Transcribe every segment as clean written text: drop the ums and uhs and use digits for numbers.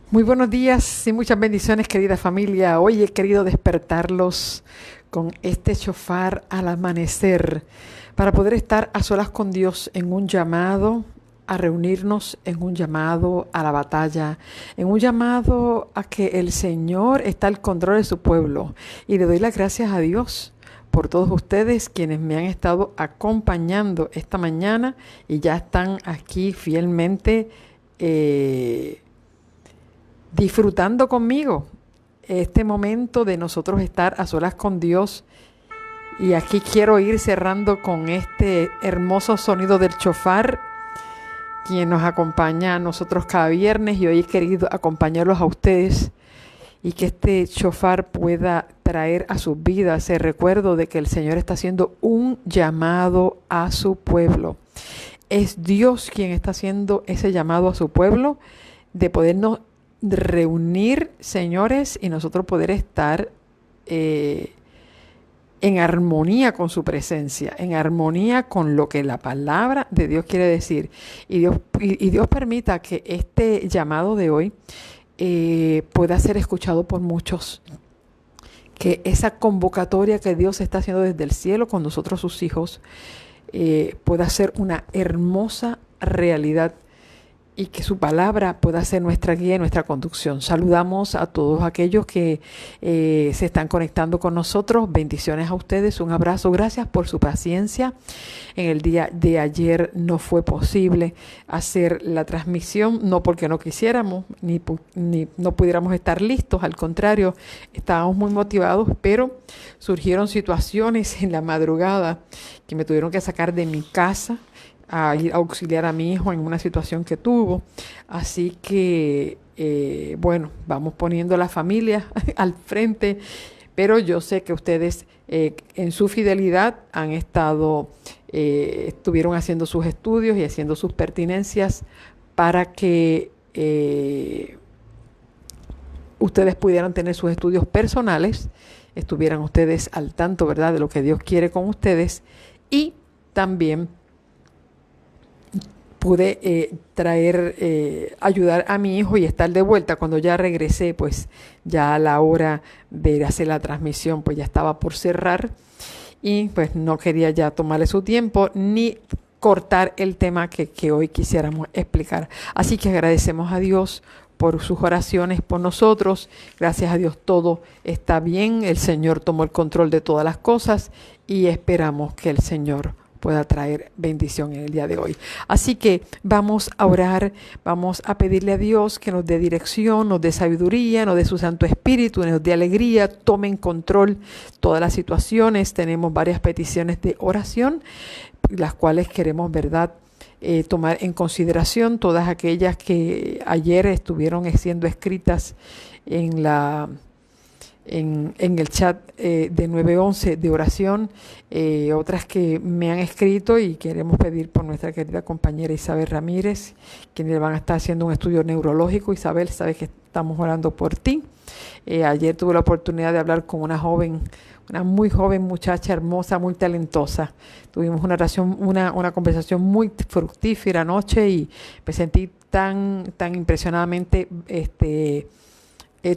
Muy buenos días y muchas bendiciones, querida familia. Hoy he querido despertarlos con este shofar al amanecer para poder estar a solas con Dios en un llamado a reunirnos, en un llamado a la batalla, en un llamado a que el Señor está al control de su pueblo. Y le doy las gracias a Dios por todos ustedes quienes me han estado acompañando esta mañana y ya están aquí fielmente. Disfrutando conmigo este momento de nosotros estar a solas con Dios. Y aquí quiero ir cerrando con este hermoso sonido del shofar, quien nos acompaña a nosotros cada viernes, y hoy he querido acompañarlos a ustedes y que este shofar pueda traer a sus vidas el recuerdo de que el Señor está haciendo un llamado a su pueblo. Es Dios quien está haciendo ese llamado a su pueblo de podernos reunir, señores, y nosotros poder estar en armonía con su presencia, en armonía con lo que la palabra de Dios quiere decir. Y Dios permita que este llamado de hoy pueda ser escuchado por muchos. Que esa convocatoria que Dios está haciendo desde el cielo con nosotros, sus hijos, pueda ser una hermosa realidad y que su palabra pueda ser nuestra guía y nuestra conducción. Saludamos a todos aquellos que se están conectando con nosotros. Bendiciones a ustedes, un abrazo. Gracias por su paciencia. En el día de ayer no fue posible hacer la transmisión, no porque no quisiéramos, ni no pudiéramos estar listos. Al contrario, estábamos muy motivados, pero surgieron situaciones en la madrugada que me tuvieron que sacar de mi casa a ir a auxiliar a mi hijo en una situación que tuvo. Así que, bueno, vamos poniendo a la familia al frente, pero yo sé que ustedes en su fidelidad han estado, estuvieron haciendo sus estudios y haciendo sus pertinencias para que ustedes pudieran tener sus estudios personales, estuvieran ustedes al tanto, ¿verdad?, de lo que Dios quiere con ustedes. Y también pude ayudar a mi hijo y estar de vuelta. Cuando ya regresé, pues ya a la hora de hacer la transmisión, pues ya estaba por cerrar y pues no quería ya tomarle su tiempo ni cortar el tema que hoy quisiéramos explicar. Así que agradecemos a Dios por sus oraciones por nosotros. Gracias a Dios todo está bien. El Señor tomó el control de todas las cosas y esperamos que el Señor pueda traer bendición en el día de hoy. Así que vamos a orar, vamos a pedirle a Dios que nos dé dirección, nos dé sabiduría, nos dé su Santo Espíritu, nos dé alegría, tome en control todas las situaciones. Tenemos varias peticiones de oración, las cuales queremos, ¿verdad?, tomar en consideración, todas aquellas que ayer estuvieron siendo escritas en el chat de 911 de oración, otras que me han escrito, y queremos pedir por nuestra querida compañera Isabel Ramírez, quienes van a estar haciendo un estudio neurológico. Isabel, sabes que estamos orando por ti. Ayer tuve la oportunidad de hablar con una muy joven muchacha hermosa, muy talentosa. Tuvimos una conversación muy fructífera anoche y me sentí tan impresionadamente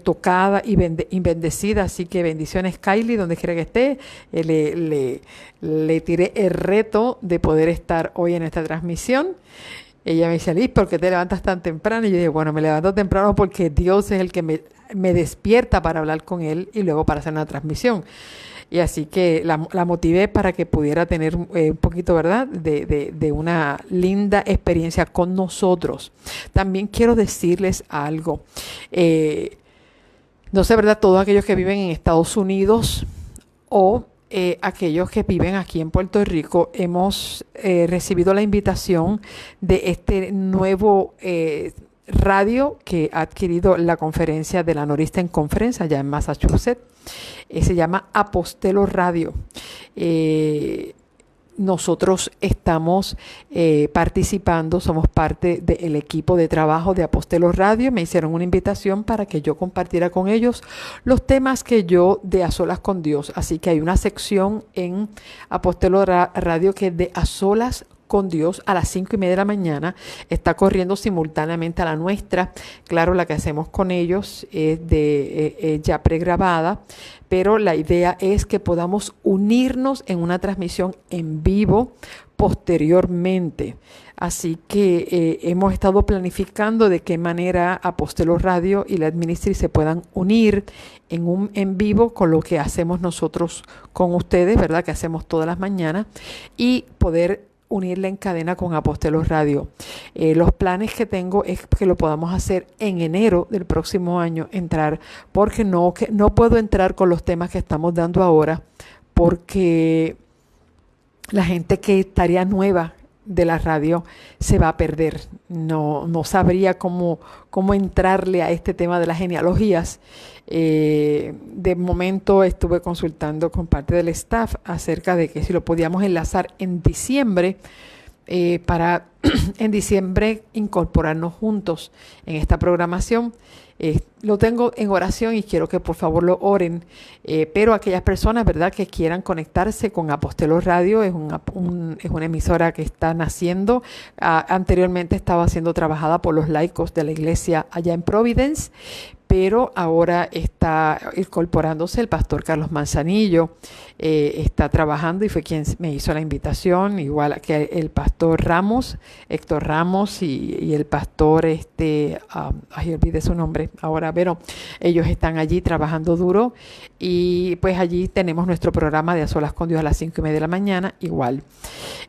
tocada y bendecida. Así que bendiciones, Kylie, donde quiera que esté. Le tiré el reto de poder estar hoy en esta transmisión. Ella me dice: Liz, ¿por qué te levantas tan temprano? Y yo dije: bueno, me levanto temprano porque Dios es el que me despierta para hablar con Él y luego para hacer una transmisión. Y así que la motivé para que pudiera tener un poquito, ¿verdad?, de una linda experiencia con nosotros. También quiero decirles algo. No sé, ¿verdad?, todos aquellos que viven en Estados Unidos o aquellos que viven aquí en Puerto Rico, hemos recibido la invitación de este nuevo radio que ha adquirido la conferencia de la Northeastern Conference allá en Massachusetts. Se llama Apostelo Radio. Nosotros estamos participando, somos parte del equipo de trabajo de Apostelo Radio. Me hicieron una invitación para que yo compartiera con ellos los temas que yo de A Solas con Dios. Así que hay una sección en Apostelo Radio que es de A Solas con Dios a las 5:30 de la mañana. Está corriendo simultáneamente a la nuestra. Claro, la que hacemos con ellos es ya pregrabada, pero la idea es que podamos unirnos en una transmisión en vivo posteriormente. Así que hemos estado planificando de qué manera Apostelo Radio y Let Ministry se puedan unir en un en vivo con lo que hacemos nosotros con ustedes, ¿verdad? Que hacemos todas las mañanas, y poder unirla en cadena con Apostelo Radio. Los planes que tengo es que lo podamos hacer en enero del próximo año, porque no puedo entrar con los temas que estamos dando ahora, porque la gente que estaría nueva de la radio se va a perder. No sabría cómo entrarle a este tema de las genealogías. De momento estuve consultando con parte del staff acerca de que si lo podíamos enlazar en diciembre, para en diciembre incorporarnos juntos en esta programación. Lo tengo en oración y quiero que por favor lo oren, pero aquellas personas, ¿verdad?, que quieran conectarse con Apostelo Radio, es una emisora que está naciendo. Anteriormente estaba siendo trabajada por los laicos de la iglesia allá en Providence, pero ahora está incorporándose el pastor Carlos Manzanillo, está trabajando y fue quien me hizo la invitación, igual que el pastor Ramos, Héctor Ramos, y el pastor, olvidé su nombre ahora, pero ellos están allí trabajando duro, y pues allí tenemos nuestro programa de A Solas con Dios a las 5:30 de la mañana, igual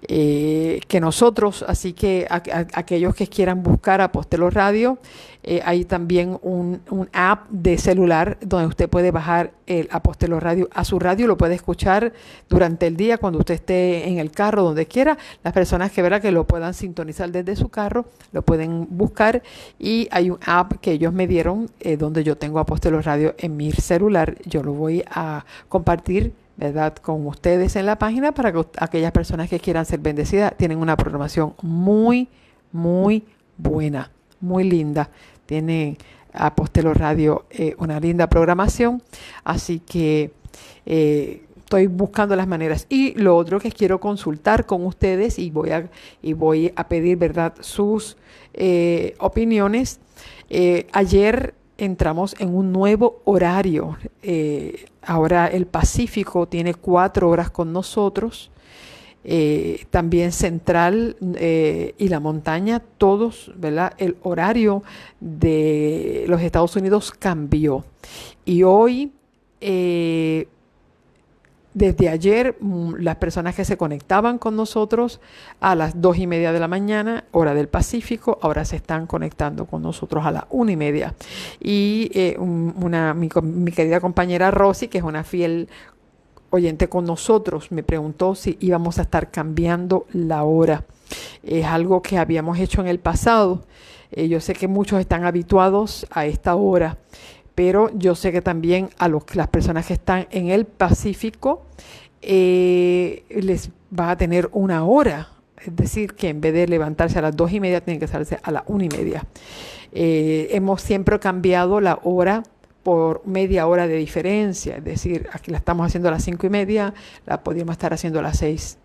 que nosotros. Así que aquellos que quieran buscar Apostelo Radio, hay también un app de celular donde usted puede bajar el Apostelo Radio a su radio, lo puede escuchar durante el día cuando usted esté en el carro, donde quiera. Las personas que verán que lo puedan sintonizar desde su carro, lo pueden buscar, y hay un app que ellos me dieron donde yo tengo Apostelo Radio en mi celular. Yo lo voy a compartir, ¿verdad?, con ustedes en la página, para que aquellas personas que quieran ser bendecidas. Tienen una programación muy, muy buena, muy linda. Tienen Apostelo Radio una linda programación, así que estoy buscando las maneras. Y lo otro que quiero consultar con ustedes, y voy a pedir, ¿verdad?, sus opiniones. Ayer entramos en un nuevo horario. Ahora el Pacífico tiene 4 horas con nosotros. También Central y la Montaña, todos, ¿verdad? El horario de los Estados Unidos cambió. Y hoy, desde ayer, las personas que se conectaban con nosotros a las 2:30 de la mañana, hora del Pacífico, ahora se están conectando con nosotros a las 1:30. Y mi querida compañera Rosy, que es una fiel oyente con nosotros, me preguntó si íbamos a estar cambiando la hora. Es algo que habíamos hecho en el pasado. Yo sé que muchos están habituados a esta hora, pero yo sé que también las personas que están en el Pacífico les va a tener una hora. Es decir, que en vez de levantarse a las 2:30, tienen que salirse a las 1:30. Hemos siempre cambiado la hora por media hora de diferencia, es decir, aquí la estamos haciendo a las 5:30, la podríamos estar haciendo a las 6,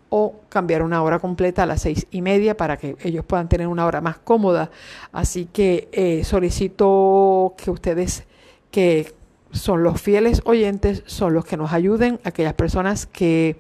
o cambiar una hora completa a las 6:30 para que ellos puedan tener una hora más cómoda. Así que solicito que ustedes, que son los fieles oyentes, son los que nos ayuden, aquellas personas que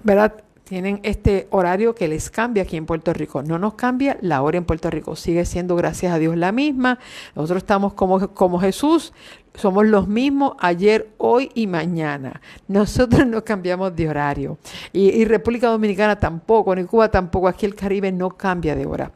¿verdad?, tienen este horario que les cambia aquí en Puerto Rico. No nos cambia, la hora en Puerto Rico sigue siendo, gracias a Dios, la misma. Nosotros estamos como Jesús, somos los mismos ayer, hoy y mañana. Nosotros no cambiamos de horario. Y República Dominicana tampoco, ni Cuba tampoco. Aquí el Caribe no cambia de hora.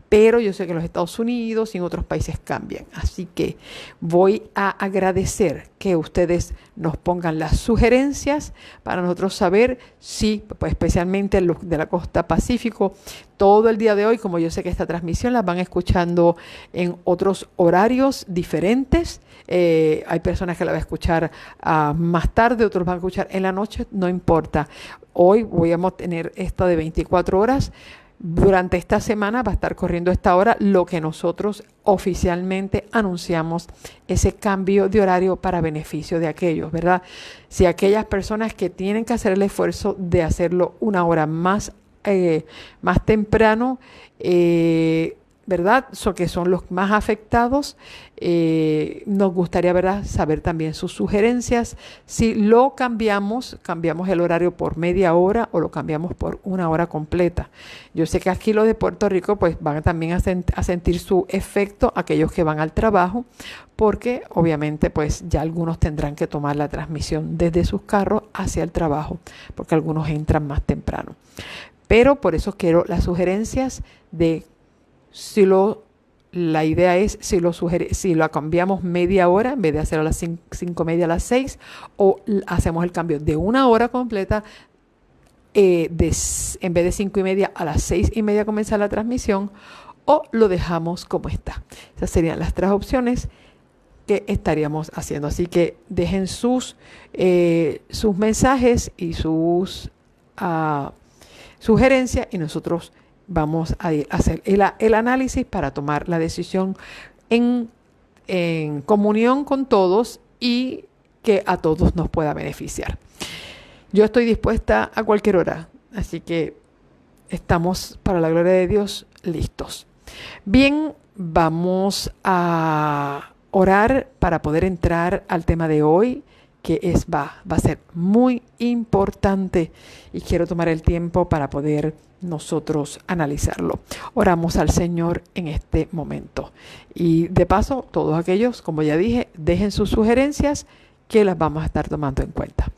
Pero yo sé que en los Estados Unidos y en otros países cambian. Así que voy a agradecer que ustedes nos pongan las sugerencias para nosotros saber si, pues especialmente los de la costa Pacífico, todo el día de hoy, como yo sé que esta transmisión la van escuchando en otros horarios diferentes. Hay personas que la van a escuchar más tarde, otros van a escuchar en la noche, no importa. Hoy voy a tener esta de 24 horas. Durante esta semana va a estar corriendo esta hora lo que nosotros oficialmente anunciamos, ese cambio de horario para beneficio de aquellos, ¿verdad? Si aquellas personas que tienen que hacer el esfuerzo de hacerlo una hora más temprano, ¿verdad? Que son los más afectados. Nos gustaría, ¿verdad?, saber también sus sugerencias. Si lo cambiamos el horario por media hora o lo cambiamos por una hora completa. Yo sé que aquí los de Puerto Rico pues van también a sentir su efecto, aquellos que van al trabajo, porque obviamente pues ya algunos tendrán que tomar la transmisión desde sus carros hacia el trabajo, porque algunos entran más temprano. Pero por eso quiero las sugerencias de la idea es si lo cambiamos media hora, en vez de hacerlo a las 5:30 a las 6, o hacemos el cambio de una hora completa, en vez de 5:30 a las 6:30 comenzar la transmisión, o lo dejamos como está. Esas serían las 3 opciones que estaríamos haciendo. Así que dejen sus mensajes y sus sugerencias, y nosotros vamos a hacer el análisis para tomar la decisión en comunión con todos y que a todos nos pueda beneficiar. Yo estoy dispuesta a cualquier hora, así que estamos, para la gloria de Dios, listos. Bien, vamos a orar para poder entrar al tema de hoy, que va a ser muy importante, y quiero tomar el tiempo para poder nosotros analizarlo. Oramos al Señor en este momento. Y de paso, todos aquellos, como ya dije, dejen sus sugerencias, que las vamos a estar tomando en cuenta.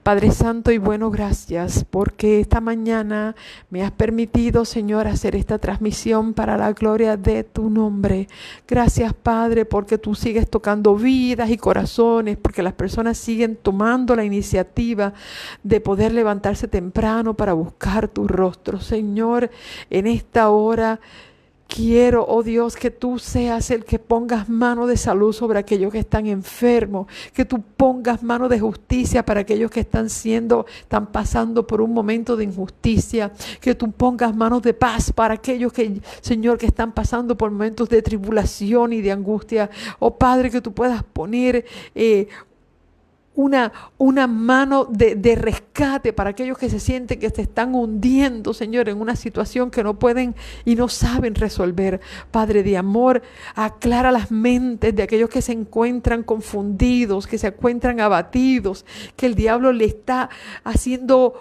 Padre Santo y bueno, gracias porque esta mañana me has permitido, Señor, hacer esta transmisión para la gloria de tu nombre. Gracias, Padre, porque tú sigues tocando vidas y corazones, porque las personas siguen tomando la iniciativa de poder levantarse temprano para buscar tu rostro. Señor, en esta hora quiero, oh Dios, que tú seas el que pongas mano de salud sobre aquellos que están enfermos, que tú pongas mano de justicia para aquellos que están pasando por un momento de injusticia, que tú pongas manos de paz para aquellos que, Señor, que están pasando por momentos de tribulación y de angustia. Oh Padre, que tú puedas poner una mano de rescate para aquellos que se sienten que se están hundiendo, Señor, en una situación que no pueden y no saben resolver. Padre de amor, aclara las mentes de aquellos que se encuentran confundidos, que se encuentran abatidos, que el diablo le está haciendo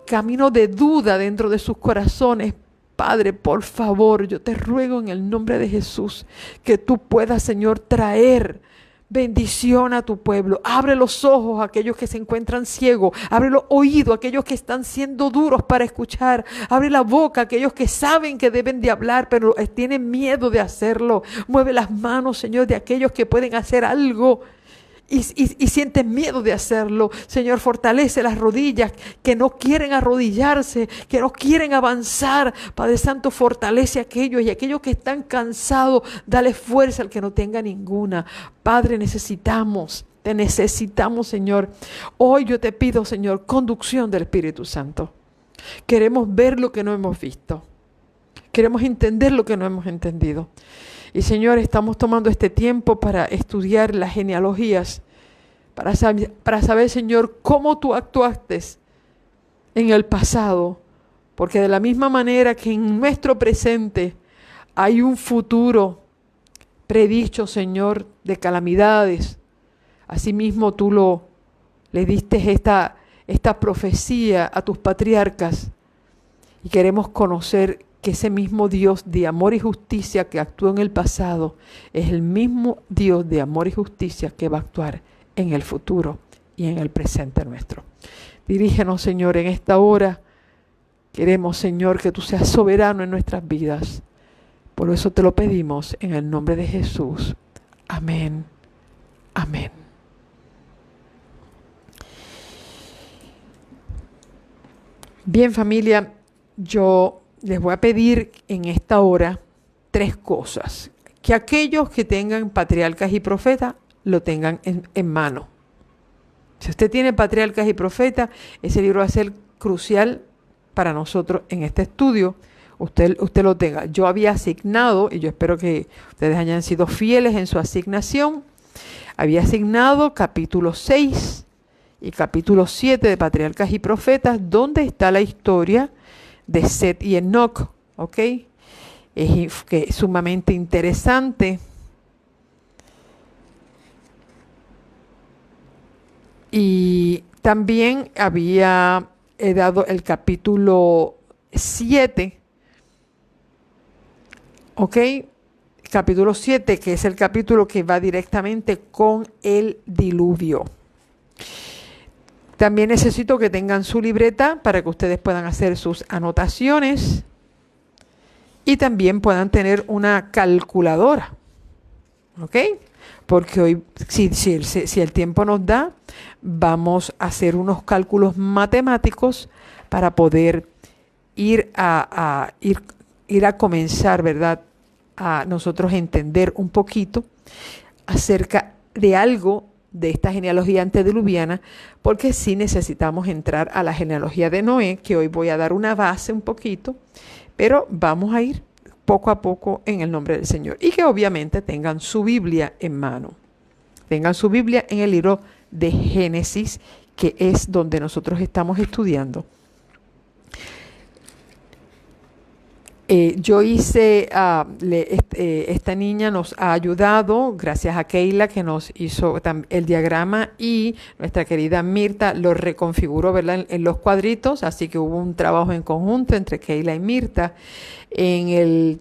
camino de duda dentro de sus corazones. Padre, por favor, yo te ruego en el nombre de Jesús que tú puedas, Señor, traer bendición a tu pueblo. Abre los ojos a aquellos que se encuentran ciegos. Abre los oídos a aquellos que están siendo duros para escuchar. Abre la boca a aquellos que saben que deben de hablar, pero tienen miedo de hacerlo. Mueve las manos, Señor, de aquellos que pueden hacer algo y sienten miedo de hacerlo. Señor, fortalece las rodillas que no quieren arrodillarse, que no quieren avanzar. Padre Santo, fortalece a aquellos, y aquellos que están cansados, dale fuerza al que no tenga ninguna. Padre, te necesitamos, Señor. Hoy yo te pido, Señor, conducción del Espíritu Santo. Queremos ver lo que no hemos visto. Queremos entender lo que no hemos entendido. Y Señor, estamos tomando este tiempo para estudiar las genealogías, para saber, Señor, cómo tú actuaste en el pasado. Porque de la misma manera que en nuestro presente hay un futuro predicho, Señor, de calamidades, asimismo tú le diste esta profecía a tus patriarcas, y queremos conocer que ese mismo Dios de amor y justicia que actuó en el pasado es el mismo Dios de amor y justicia que va a actuar en el futuro y en el presente nuestro. Dirígenos, Señor, en esta hora. Queremos, Señor, que tú seas soberano en nuestras vidas. Por eso te lo pedimos en el nombre de Jesús. Amén. Amén. Bien, familia, yo les voy a pedir en esta hora 3 cosas. Que aquellos que tengan patriarcas y profetas lo tengan en mano. Si usted tiene patriarcas y profetas, ese libro va a ser crucial para nosotros en este estudio, usted lo tenga. Yo había asignado, y yo espero que ustedes hayan sido fieles en su asignación, había asignado capítulo 6 y capítulo 7 de Patriarcas y Profetas, donde está la historia de Set y Enoc, ¿ok? Que es sumamente interesante. Y también he dado el capítulo 7, ¿ok? Capítulo 7, que es el capítulo que va directamente con el diluvio. También necesito que tengan su libreta para que ustedes puedan hacer sus anotaciones y también puedan tener una calculadora, ¿ok? Porque hoy, si el tiempo nos da, vamos a hacer unos cálculos matemáticos para poder ir a comenzar, ¿verdad?, a nosotros entender un poquito acerca de algo de esta genealogía antediluviana, porque sí necesitamos entrar a la genealogía de Noé, que hoy voy a dar una base un poquito, pero vamos a ir poco a poco en el nombre del Señor. Y que obviamente tengan su Biblia en mano. Tengan su Biblia en el libro de Génesis, que es donde nosotros estamos estudiando. Yo hice, esta niña nos ha ayudado, gracias a Keila que nos hizo el diagrama, y nuestra querida Mirta lo reconfiguró, ¿verdad?, en los cuadritos, así que hubo un trabajo en conjunto entre Keila y Mirta en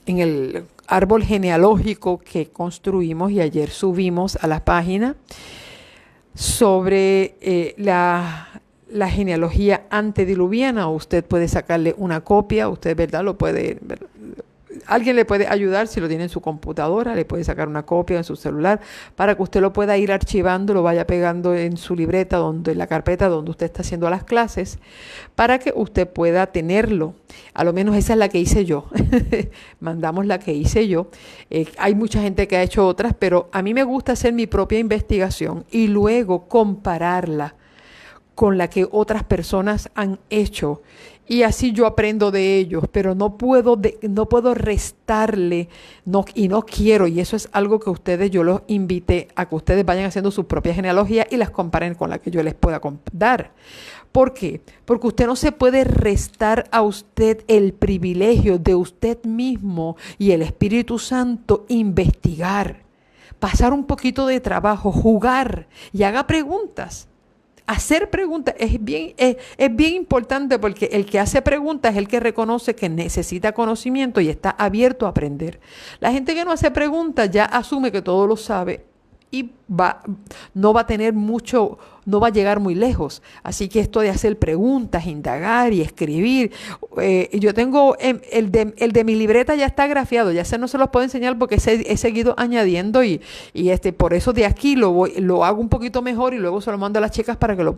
el árbol genealógico que construimos y ayer subimos a la página sobre la genealogía antediluviana. Usted puede sacarle una copia, usted, ¿verdad?, lo puede, alguien le puede ayudar si lo tiene en su computadora, le puede sacar una copia en su celular para que usted lo pueda ir archivando, lo vaya pegando en su libreta, en la carpeta donde usted está haciendo las clases, para que usted pueda tenerlo. A lo menos esa es la que hice yo. Mandamos la que hice yo. Hay mucha gente que ha hecho otras, pero a mí me gusta hacer mi propia investigación y luego compararla con la que otras personas han hecho, y así yo aprendo de ellos, pero no puedo restarle, y no quiero, y eso es algo que yo los invité a que ustedes vayan haciendo su propia genealogía y las comparen con la que yo les pueda dar. ¿Por qué? Porque usted no se puede restar a usted el privilegio de usted mismo y el Espíritu Santo investigar, pasar un poquito de trabajo, jugar y haga preguntas. Hacer preguntas es bien importante, porque el que hace preguntas es el que reconoce que necesita conocimiento y está abierto a aprender. La gente que no hace preguntas ya asume que todo lo sabe y no va a tener mucho, no va a llegar muy lejos. Así que esto de hacer preguntas, indagar y escribir, yo tengo el de mi libreta ya está grafiado, ya no se los puedo enseñar porque he seguido añadiendo y por eso de aquí lo hago un poquito mejor y luego se lo mando a las chicas para que lo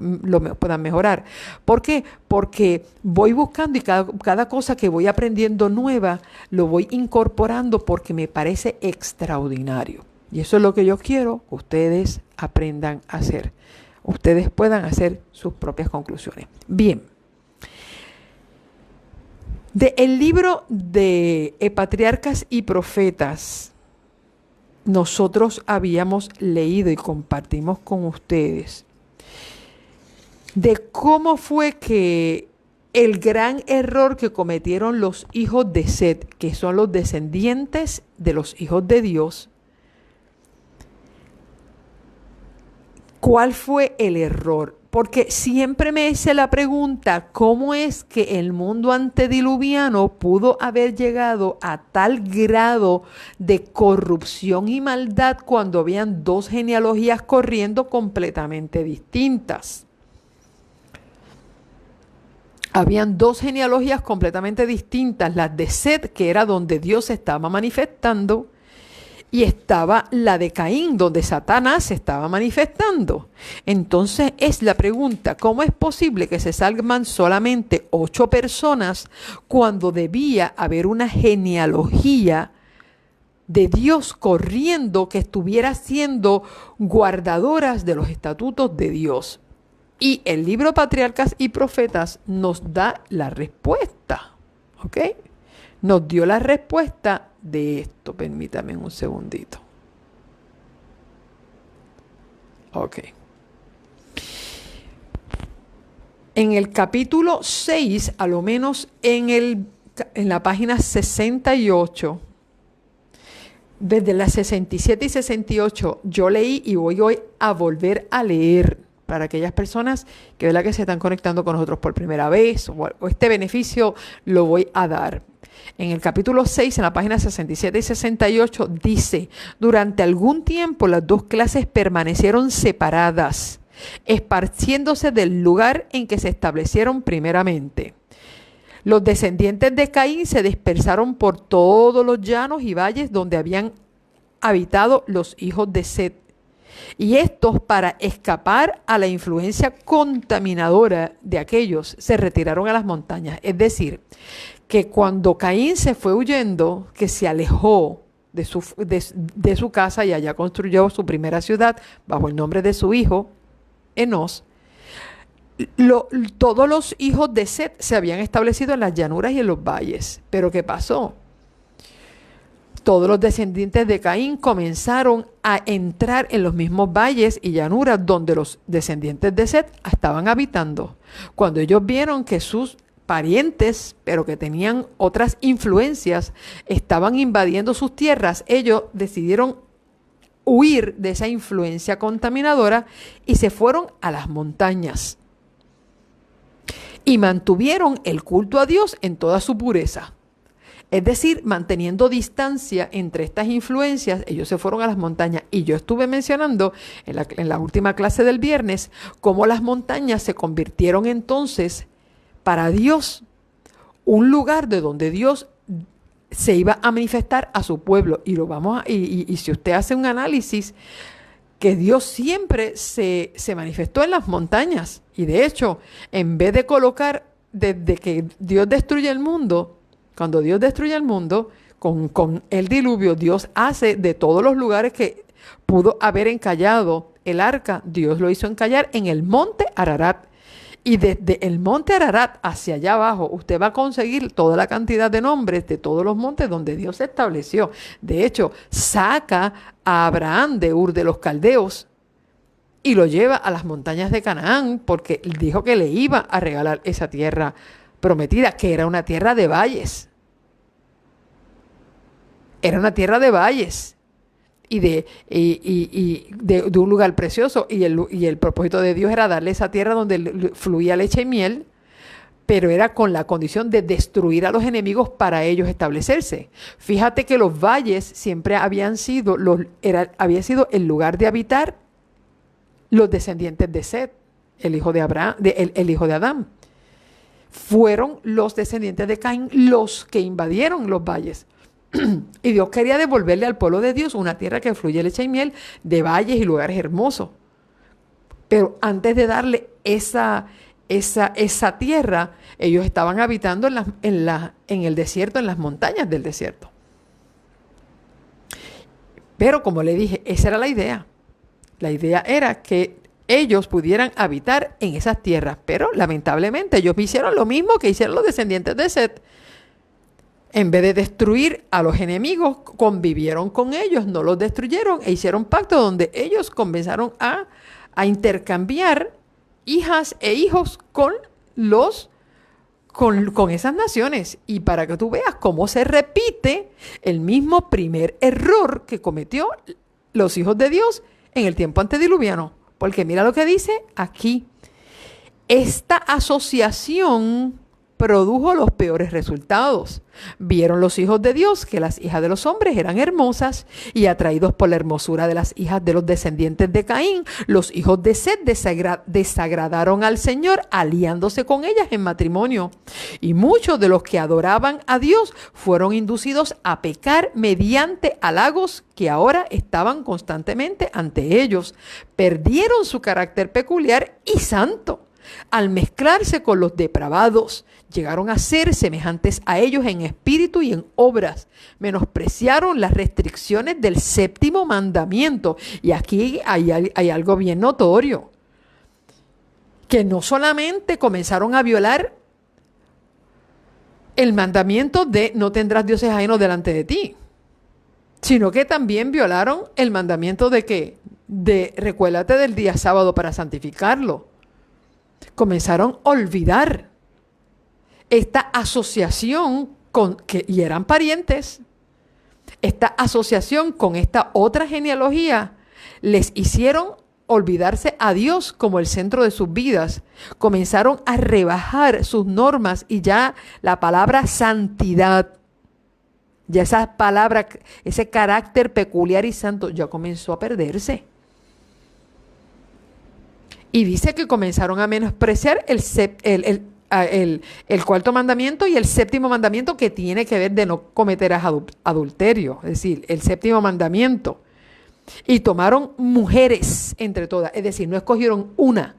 puedan mejorar. ¿Por qué? Porque voy buscando y cada cosa que voy aprendiendo nueva lo voy incorporando porque me parece extraordinario. Y eso es lo que yo quiero que ustedes aprendan a hacer. Ustedes puedan hacer sus propias conclusiones. Bien. El libro de Patriarcas y Profetas, nosotros habíamos leído y compartimos con ustedes de cómo fue que el gran error que cometieron los hijos de Set, que son los descendientes de los hijos de Dios. ¿Cuál fue el error? Porque siempre me hice la pregunta, ¿cómo es que el mundo antediluviano pudo haber llegado a tal grado de corrupción y maldad cuando habían dos genealogías corriendo completamente distintas? Habían dos genealogías completamente distintas, las de Set, que era donde Dios se estaba manifestando, y estaba la de Caín, donde Satanás se estaba manifestando. Entonces es la pregunta, ¿cómo es posible que se salgan solamente 8 personas cuando debía haber una genealogía de Dios corriendo que estuviera siendo guardadoras de los estatutos de Dios? Y el libro Patriarcas y Profetas nos da la respuesta, ¿ok? Nos dio la respuesta de esto. Permítame un segundito. Ok. En el capítulo 6, a lo menos en la página 68, desde las 67 y 68, yo leí y voy hoy a volver a leer para aquellas personas que se están conectando con nosotros por primera vez, o este beneficio lo voy a dar. En el capítulo 6, en la página 67 y 68, dice: durante algún tiempo las dos clases permanecieron separadas, esparciéndose del lugar en que se establecieron primeramente. Los descendientes de Caín se dispersaron por todos los llanos y valles donde habían habitado los hijos de Set. Y estos, para escapar a la influencia contaminadora de aquellos, se retiraron a las montañas. Es decir, que cuando Caín se fue huyendo, que se alejó de su casa y allá construyó su primera ciudad bajo el nombre de su hijo, Enós, todos los hijos de Set se habían establecido en las llanuras y en los valles. Pero ¿qué pasó? Todos los descendientes de Caín comenzaron a entrar en los mismos valles y llanuras donde los descendientes de Set estaban habitando. Cuando ellos vieron que sus parientes, pero que tenían otras influencias, estaban invadiendo sus tierras, ellos decidieron huir de esa influencia contaminadora y se fueron a las montañas. Y mantuvieron el culto a Dios en toda su pureza. Es decir, manteniendo distancia entre estas influencias, ellos se fueron a las montañas. Y yo estuve mencionando en la última clase del viernes cómo las montañas se convirtieron entonces para Dios un lugar de donde Dios se iba a manifestar a su pueblo. Y si usted hace un análisis, que Dios siempre se manifestó en las montañas. Y de hecho, en vez de colocar, desde que Dios destruye el mundo, cuando Dios destruye el mundo, con el diluvio, Dios hace de todos los lugares que pudo haber encallado el arca, Dios lo hizo encallar en el monte Ararat. Y desde el monte Ararat hacia allá abajo, usted va a conseguir toda la cantidad de nombres de todos los montes donde Dios se estableció. De hecho, saca a Abraham de Ur de los Caldeos y lo lleva a las montañas de Canaán, porque dijo que le iba a regalar esa tierra prometida, que era una tierra de valles. Era una tierra de valles y de un lugar precioso. Y el propósito de Dios era darle esa tierra donde fluía leche y miel, pero era con la condición de destruir a los enemigos para ellos establecerse. Fíjate que los valles siempre había sido el lugar de habitar los descendientes de Set, el hijo de Abraham, el hijo de Adán. Fueron los descendientes de Caín los que invadieron los valles. Y Dios quería devolverle al pueblo de Dios una tierra que fluye leche y miel, de valles y lugares hermosos. Pero antes de darle esa tierra, ellos estaban habitando en el desierto, en las montañas del desierto. Pero como le dije, esa era la idea. La idea era que ellos pudieran habitar en esas tierras, pero lamentablemente ellos hicieron lo mismo que hicieron los descendientes de Set. En vez de destruir a los enemigos, convivieron con ellos, no los destruyeron e hicieron pacto donde ellos comenzaron a intercambiar hijas e hijos con esas naciones. Y para que tú veas cómo se repite el mismo primer error que cometió los hijos de Dios en el tiempo antediluviano. Porque mira lo que dice aquí. Esta asociación produjo los peores resultados. Vieron los hijos de Dios que las hijas de los hombres eran hermosas, y atraídos por la hermosura de las hijas de los descendientes de Caín, los hijos de Set desagradaron al Señor, aliándose con ellas en matrimonio. Y muchos de los que adoraban a Dios fueron inducidos a pecar mediante halagos que ahora estaban constantemente ante ellos. Perdieron su carácter peculiar y santo. Al mezclarse con los depravados, llegaron a ser semejantes a ellos en espíritu y en obras. Menospreciaron las restricciones del séptimo mandamiento. Y aquí hay algo bien notorio, que no solamente comenzaron a violar el mandamiento de no tendrás dioses ajenos delante de ti, sino que también violaron el mandamiento de que de recuérdate del día sábado para santificarlo. Comenzaron a olvidar esta asociación y eran parientes. Esta asociación con esta otra genealogía les hicieron olvidarse a Dios como el centro de sus vidas. Comenzaron a rebajar sus normas y ya la palabra santidad, ya esa palabra, ese carácter peculiar y santo ya comenzó a perderse. Y dice que comenzaron a menospreciar el cuarto mandamiento y el séptimo mandamiento, que tiene que ver de no cometerás adulterio, es decir, el séptimo mandamiento. Y tomaron mujeres entre todas, es decir, no escogieron una,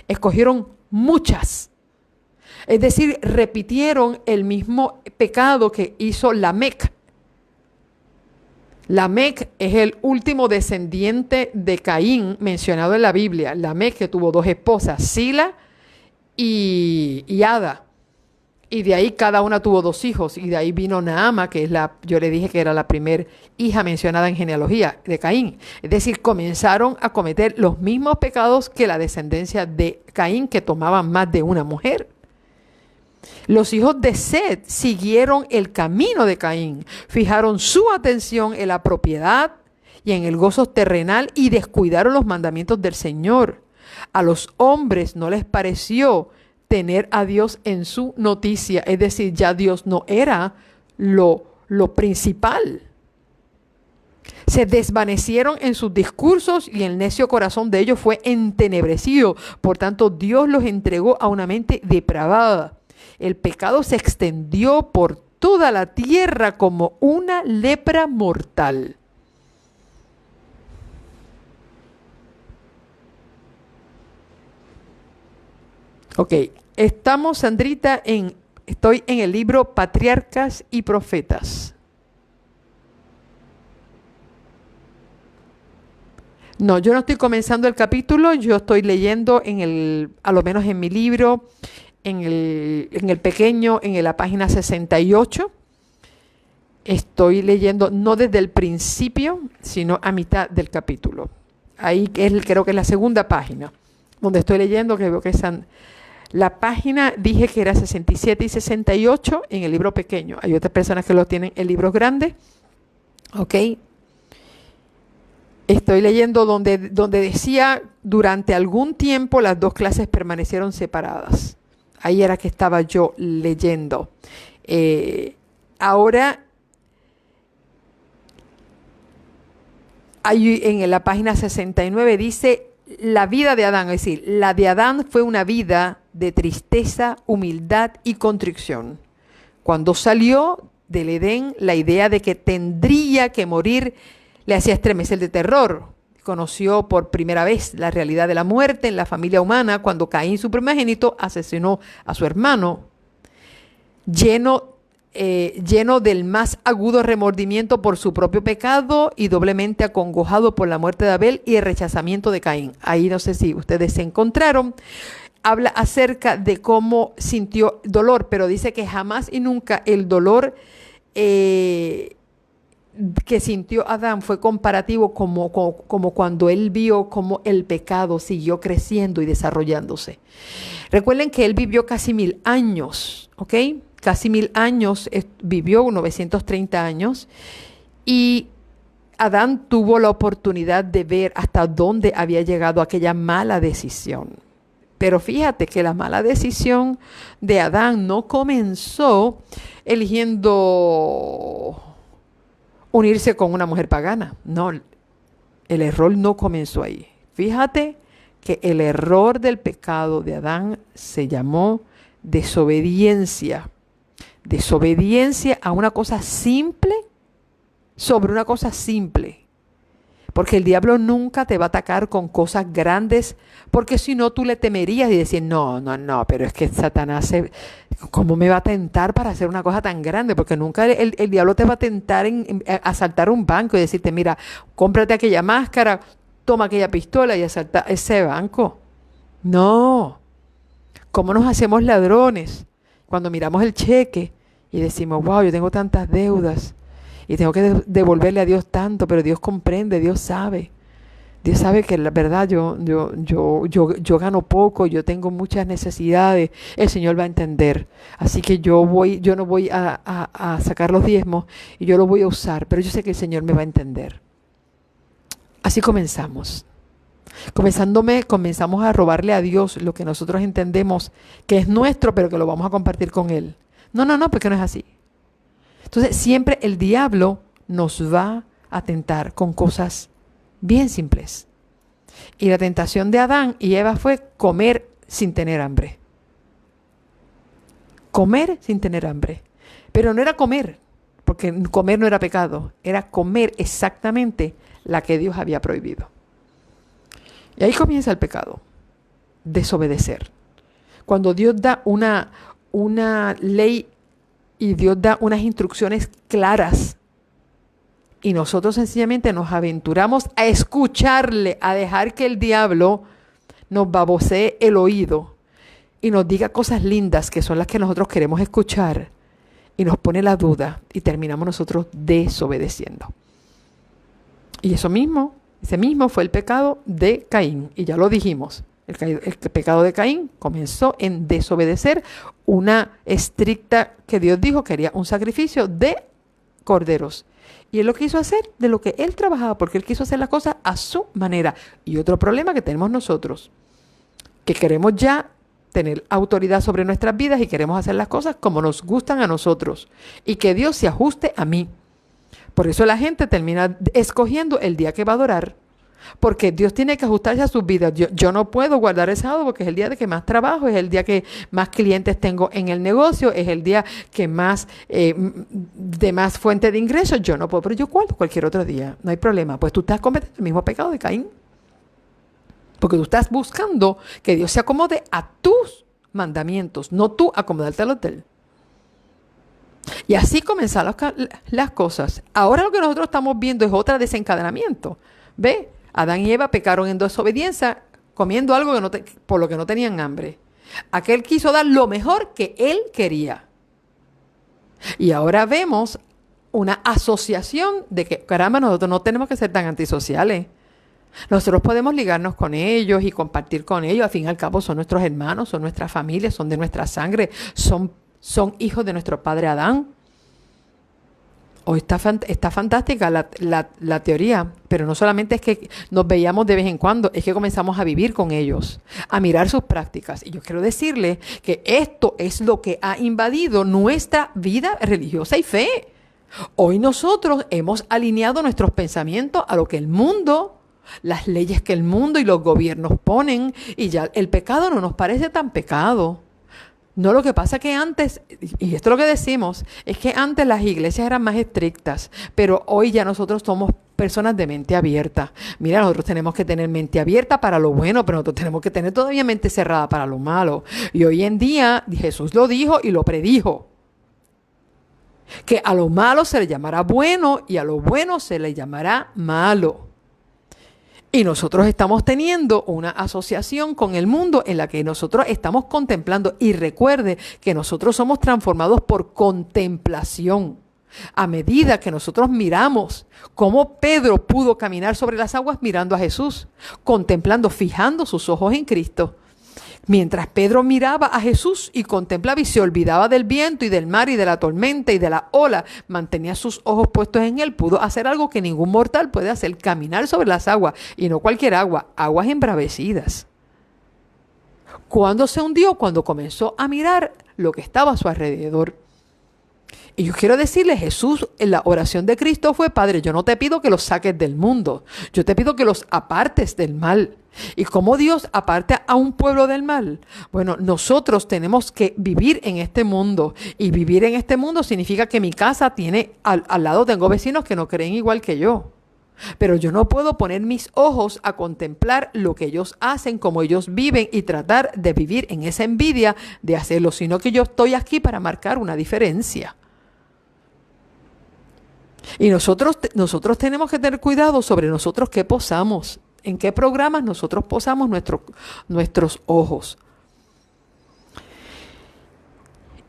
escogieron muchas. Es decir, repitieron el mismo pecado que hizo Lamec. Lamec es el último descendiente de Caín mencionado en la Biblia. Lamec, que tuvo dos esposas, Sila y Ada. Y de ahí cada una tuvo dos hijos. Y de ahí vino Naama, que es yo le dije que era la primera hija mencionada en genealogía de Caín. Es decir, comenzaron a cometer los mismos pecados que la descendencia de Caín, que tomaban más de una mujer. Los hijos de Set siguieron el camino de Caín, fijaron su atención en la propiedad y en el gozo terrenal y descuidaron los mandamientos del Señor. A los hombres no les pareció tener a Dios en su noticia, es decir, ya Dios no era lo principal. Se desvanecieron en sus discursos y el necio corazón de ellos fue entenebrecido. Por tanto, Dios los entregó a una mente depravada. El pecado se extendió por toda la tierra como una lepra mortal. Ok, estamos, Sandrita, estoy en el libro Patriarcas y Profetas. No, yo no estoy comenzando el capítulo, yo estoy leyendo a lo menos en mi libro, en el pequeño, en la página 68. Estoy leyendo no desde el principio, sino a mitad del capítulo. Ahí creo que es la segunda página, donde estoy leyendo, que veo que están. La página dije que era 67 y 68 en el libro pequeño. Hay otras personas que lo tienen en libros grandes. Ok. Estoy leyendo donde decía, durante algún tiempo las dos clases permanecieron separadas. Ahí era que estaba yo leyendo. Ahora, ahí en la página 69 dice, la vida de Adán, es decir, la de Adán fue una vida de tristeza, humildad y contrición. Cuando salió del Edén, la idea de que tendría que morir le hacía estremecer de terror. Conoció por primera vez la realidad de la muerte en la familia humana cuando Caín, su primogénito, asesinó a su hermano. Lleno del más agudo remordimiento por su propio pecado y doblemente acongojado por la muerte de Abel y el rechazamiento de Caín. Ahí no sé si ustedes se encontraron. Habla acerca de cómo sintió dolor, pero dice que jamás y nunca el dolor que sintió Adán fue comparativo como cuando él vio cómo el pecado siguió creciendo y desarrollándose. Recuerden que él vivió casi 1000 años, ¿ok? Casi 1000 años, vivió 930 años, y Adán tuvo la oportunidad de ver hasta dónde había llegado aquella mala decisión. Pero fíjate que la mala decisión de Adán no comenzó eligiendo unirse con una mujer pagana. No, el error no comenzó ahí. Fíjate que el error del pecado de Adán se llamó desobediencia. Desobediencia a una cosa simple sobre una cosa simple. Porque el diablo nunca te va a atacar con cosas grandes, porque si no tú le temerías y decir, no, pero es que Satanás, ¿cómo me va a tentar para hacer una cosa tan grande? Porque nunca el diablo te va a tentar en asaltar un banco y decirte, mira, cómprate aquella máscara, toma aquella pistola y asalta ese banco. No, ¿Cómo nos hacemos ladrones cuando miramos el cheque y decimos, wow, yo tengo tantas deudas y tengo que devolverle a Dios tanto, pero Dios comprende, Dios sabe. Dios sabe que la verdad yo gano poco, yo tengo muchas necesidades, el Señor va a entender. Así que yo no voy a sacar los diezmos y yo los voy a usar, pero yo sé que el Señor me va a entender. Así comenzamos. Comenzamos a robarle a Dios lo que nosotros entendemos que es nuestro, pero que lo vamos a compartir con Él. No, porque no es así. Entonces siempre el diablo nos va a tentar con cosas bien simples. Y la tentación de Adán y Eva fue comer sin tener hambre. Comer sin tener hambre. Pero no era comer, porque comer no era pecado, era comer exactamente la que Dios había prohibido. Y ahí comienza el pecado, desobedecer. Cuando Dios da una ley y Dios da unas instrucciones claras, y nosotros sencillamente nos aventuramos a escucharle, a dejar que el diablo nos babosee el oído y nos diga cosas lindas que son las que nosotros queremos escuchar y nos pone la duda y terminamos nosotros desobedeciendo. Y ese mismo fue el pecado de Caín. Y ya lo dijimos, el pecado de Caín comenzó en desobedecer una estricta que Dios dijo quería un sacrificio de corderos. Y él lo quiso hacer de lo que él trabajaba, porque él quiso hacer las cosas a su manera. Y otro problema que tenemos nosotros, que queremos ya tener autoridad sobre nuestras vidas y queremos hacer las cosas como nos gustan a nosotros. Y que Dios se ajuste a mí. Por eso la gente termina escogiendo el día que va a adorar. Porque Dios tiene que ajustarse a sus vidas. Yo no puedo guardar el sábado porque es el día de que más trabajo, es el día que más clientes tengo en el negocio, es el día que más de más fuente de ingresos. Yo no puedo, pero yo guardo cualquier otro día. No hay problema. Pues tú estás cometiendo el mismo pecado de Caín. Porque tú estás buscando que Dios se acomode a tus mandamientos, no tú acomodarte a los de él. Y así comenzaron las cosas. Ahora lo que nosotros estamos viendo es otro desencadenamiento. ¿Ve? Adán y Eva pecaron en desobediencia comiendo algo por lo que no tenían hambre. Aquel quiso dar lo mejor que él quería. Y ahora vemos una asociación de que, caramba, nosotros no tenemos que ser tan antisociales. Nosotros podemos ligarnos con ellos y compartir con ellos. Al fin y al cabo son nuestros hermanos, son nuestra familia, son de nuestra sangre, son hijos de nuestro padre Adán. Hoy está fantástica la teoría, pero no solamente es que nos veíamos de vez en cuando, es que comenzamos a vivir con ellos, a mirar sus prácticas. Y yo quiero decirle que esto es lo que ha invadido nuestra vida religiosa y fe. Hoy nosotros hemos alineado nuestros pensamientos a lo que el mundo, las leyes que el mundo y los gobiernos ponen, y ya el pecado no nos parece tan pecado. No, lo que pasa es que antes, y esto es lo que decimos, es que antes las iglesias eran más estrictas, pero hoy ya nosotros somos personas de mente abierta. Mira, nosotros tenemos que tener mente abierta para lo bueno, pero nosotros tenemos que tener todavía mente cerrada para lo malo. Y hoy en día Jesús lo dijo y lo predijo, que a lo malo se le llamará bueno y a lo bueno se le llamará malo. Y nosotros estamos teniendo una asociación con el mundo en la que nosotros estamos contemplando. Y recuerde que nosotros somos transformados por contemplación. A medida que nosotros miramos cómo Pedro pudo caminar sobre las aguas mirando a Jesús, contemplando, fijando sus ojos en Cristo. Mientras Pedro miraba a Jesús y contemplaba y se olvidaba del viento y del mar y de la tormenta y de la ola, mantenía sus ojos puestos en él, pudo hacer algo que ningún mortal puede hacer, caminar sobre las aguas, y no cualquier agua, aguas embravecidas. ¿Cuándo se hundió? Cuando comenzó a mirar lo que estaba a su alrededor. Y yo quiero decirle, Jesús en la oración de Cristo fue: Padre, yo no te pido que los saques del mundo, yo te pido que los apartes del mal. ¿Y cómo Dios aparta a un pueblo del mal? Bueno, nosotros tenemos que vivir en este mundo, y vivir en este mundo significa que mi casa tiene, al lado tengo vecinos que no creen igual que yo. Pero yo no puedo poner mis ojos a contemplar lo que ellos hacen, cómo ellos viven, y tratar de vivir en esa envidia de hacerlo, sino que yo estoy aquí para marcar una diferencia. Y nosotros tenemos que tener cuidado sobre nosotros qué posamos, en qué programas nosotros posamos nuestros ojos.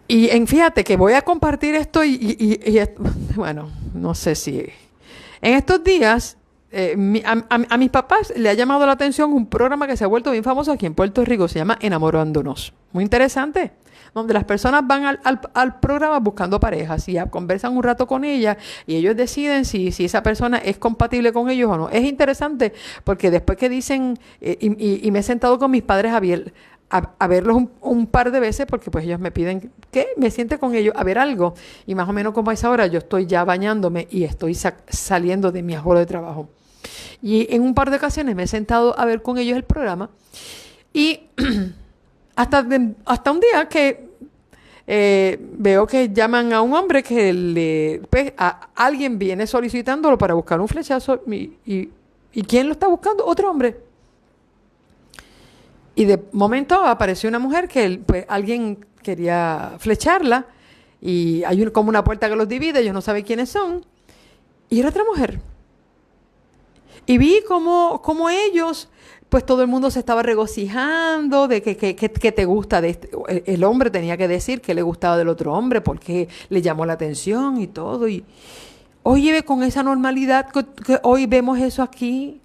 Fíjate que voy a compartir esto bueno, no sé si... En estos días, a mis papás le ha llamado la atención un programa que se ha vuelto bien famoso aquí en Puerto Rico, se llama Enamorándonos. Muy interesante, donde las personas van al programa buscando parejas y conversan un rato con ellas y ellos deciden si esa persona es compatible con ellos o no. Es interesante porque después que dicen, y me he sentado con mis padres a verlos un par de veces porque pues ellos me piden que me siente con ellos a ver algo y más o menos como a esa hora yo estoy ya bañándome y estoy saliendo de mi ajoro de trabajo. Y en un par de ocasiones me he sentado a ver con ellos el programa y hasta un día que veo que llaman a un hombre que pues, alguien viene solicitándolo para buscar un flechazo y ¿quién lo está buscando? Otro hombre. Y de momento apareció una mujer que pues, alguien quería flecharla y hay como una puerta que los divide, ellos no saben quiénes son. Y era otra mujer. Y vi como ellos, pues todo el mundo se estaba regocijando de que te gusta de este. El hombre tenía que decir que le gustaba del otro hombre porque le llamó la atención y todo. Y oye, con esa normalidad que hoy vemos eso aquí.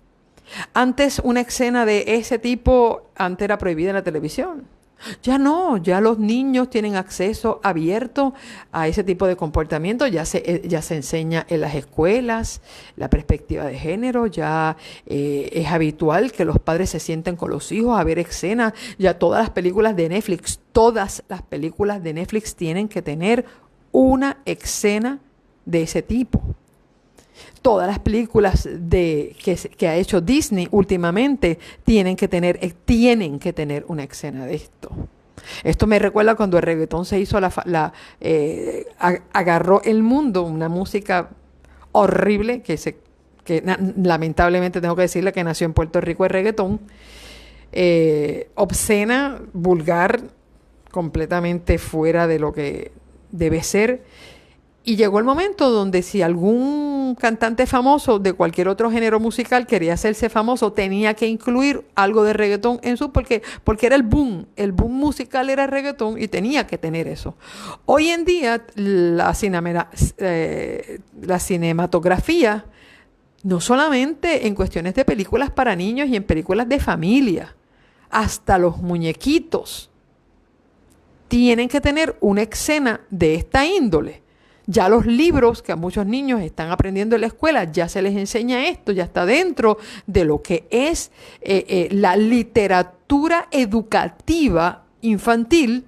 Antes una escena de ese tipo, antes era prohibida en la televisión. Ya no, ya los niños tienen acceso abierto a ese tipo de comportamiento, ya se enseña en las escuelas la perspectiva de género, ya es habitual que los padres se sienten con los hijos a ver escenas, ya todas las películas de Netflix, todas las películas de Netflix tienen que tener una escena de ese tipo. Todas las películas que ha hecho Disney últimamente tienen que tener una escena de esto. Esto me recuerda cuando el reggaetón se hizo, agarró el mundo, una música horrible lamentablemente tengo que decirle que nació en Puerto Rico el reggaetón, obscena, vulgar, completamente fuera de lo que debe ser. Y llegó el momento donde si algún cantante famoso de cualquier otro género musical quería hacerse famoso, tenía que incluir algo de reggaetón en porque era el boom musical era el reggaetón y tenía que tener eso. Hoy en día la cinematografía, no solamente en cuestiones de películas para niños y en películas de familia, hasta los muñequitos tienen que tener una escena de esta índole. Ya los libros que a muchos niños están aprendiendo en la escuela, ya se les enseña esto, ya está dentro de lo que es la literatura educativa infantil,